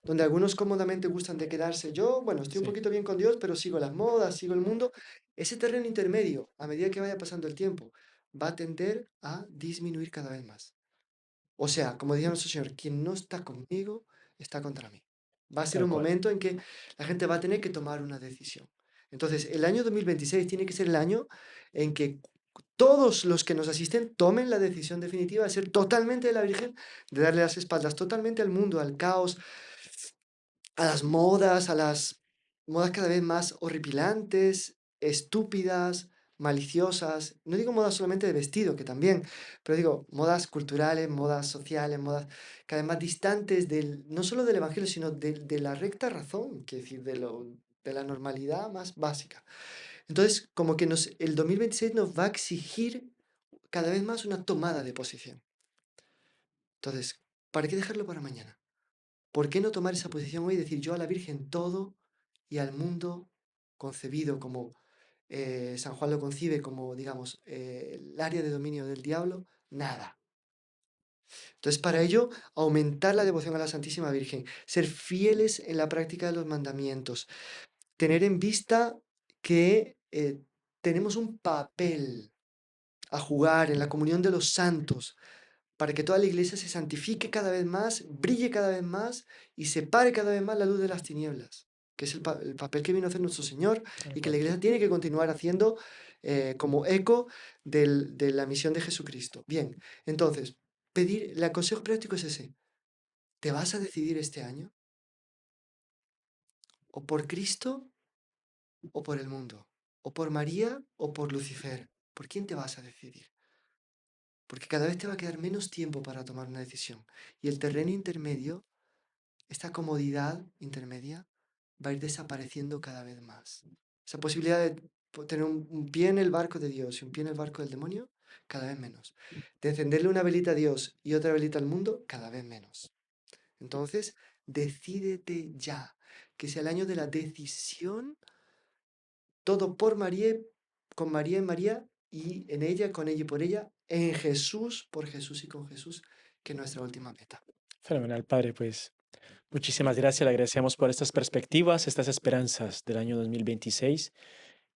A: donde algunos cómodamente gustan de quedarse, yo, bueno, estoy un
B: Sí,
A: poquito bien con Dios, pero sigo las modas, sigo el mundo, ese terreno intermedio, a medida que vaya pasando el tiempo, va a tender a disminuir cada vez más. O sea, como decía nuestro Señor, quien no está conmigo está contra mí. Va a ser
B: tal
A: un
B: cual.
A: momento en que la gente va a tener que tomar una decisión. Entonces, el año 2026 tiene que ser el año en que todos los que nos asisten tomen la decisión definitiva de ser totalmente de la Virgen, de darle las espaldas totalmente al mundo, al caos, a las modas cada vez más horripilantes, estúpidas, maliciosas. No digo modas solamente de vestido, que también, pero digo modas culturales, modas sociales, modas cada vez más distantes del, no solo del Evangelio, sino de la recta razón, que decir, de la normalidad más básica. Entonces, como que el 2026 nos va a exigir cada vez más una tomada de posición. Entonces, ¿para qué dejarlo para mañana? ¿Por qué no tomar esa posición hoy y decir yo a la Virgen todo y al mundo concebido como San Juan lo concibe, como digamos el área de dominio del diablo? Nada. Entonces, para ello, aumentar la devoción a la Santísima Virgen, ser fieles en la práctica de los mandamientos, tener en vista que tenemos un papel a jugar en la comunión de los santos, para que toda la iglesia se santifique cada vez más, brille cada vez más y separe cada vez más la luz de las tinieblas, que es el papel que vino a hacer nuestro Señor
B: Tal
A: y que la
B: cual.
A: iglesia tiene que continuar haciendo como eco de la misión de Jesucristo. Bien, entonces, el consejo práctico es ese. ¿Te vas a decidir este año? ¿O por Cristo o por el mundo? ¿O por María o por Lucifer? ¿Por quién te vas a decidir? Porque cada vez te va a quedar menos tiempo para tomar una decisión. Y el terreno intermedio, esta comodidad intermedia, va a ir desapareciendo cada vez más. Esa posibilidad de tener un pie en el barco de Dios y un pie en el barco del demonio, cada vez menos. De encenderle una velita a Dios y otra velita al mundo, cada vez menos. Entonces, decídete ya, que sea el año de la decisión, todo por María, con María en María y en ella, con ella y por ella, en Jesús, por Jesús y con Jesús, que es nuestra última meta.
B: Fenomenal, Padre, pues muchísimas gracias. Le agradecemos por estas perspectivas, estas esperanzas del año 2026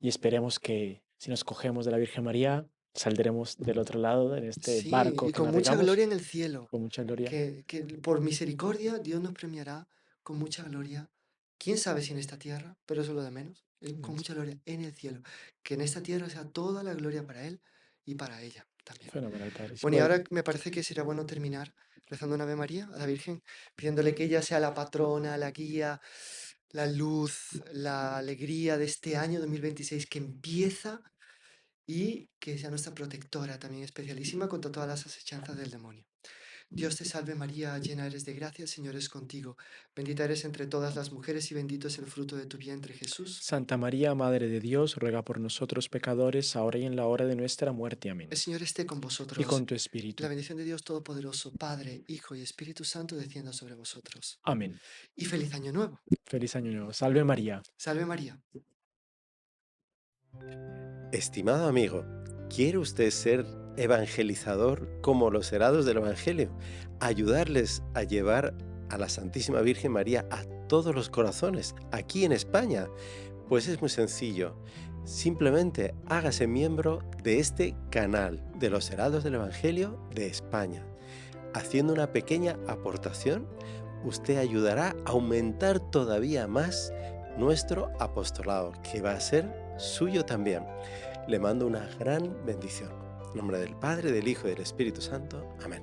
B: y esperemos que si nos cogemos de la Virgen María, saldremos del otro lado en este
A: Sí,
B: barco
A: y
B: que
A: con mucha
B: navegamos
A: gloria en el cielo,
B: con mucha gloria.
A: que por misericordia Dios nos premiará con mucha gloria. Quién sabe si en esta tierra, pero eso es lo de menos, con mucha gloria en el cielo. Que en esta tierra sea toda la gloria para Él y para ella también.
B: Fenomenal, Padre.
A: Bueno, y ahora me parece que sería bueno terminar rezando una Ave María a la Virgen, pidiéndole que ella sea la patrona, la guía, la luz, la alegría de este año 2026 que empieza y que sea nuestra protectora también especialísima contra todas las asechanzas del demonio. Dios te salve María, llena eres de gracia, el Señor es contigo. Bendita eres entre todas las mujeres y bendito es el fruto de tu vientre, Jesús.
B: Santa María, Madre de Dios, ruega por nosotros pecadores, ahora y en la hora de nuestra muerte.
A: El
B: Amén.
A: Señor esté con
B: Y
A: vosotros.
B: con tu
A: La
B: espíritu.
A: bendición de Dios Todopoderoso, Padre, Hijo y Espíritu Santo, descienda sobre vosotros.
B: Amén.
A: Y feliz año nuevo.
B: Feliz año nuevo. Salve María.
A: Salve María.
C: Estimado amigo, ¿quiere usted ser evangelizador como los heraldos del Evangelio? Ayudarles a llevar a la Santísima Virgen María a todos los corazones aquí en España. Pues es muy sencillo. Simplemente hágase miembro de este canal de los heraldos del Evangelio de España. Haciendo una pequeña aportación, usted ayudará a aumentar todavía más nuestro apostolado, que va a ser suyo también. Le mando una gran bendición. En nombre del Padre, del Hijo y del Espíritu Santo. Amén.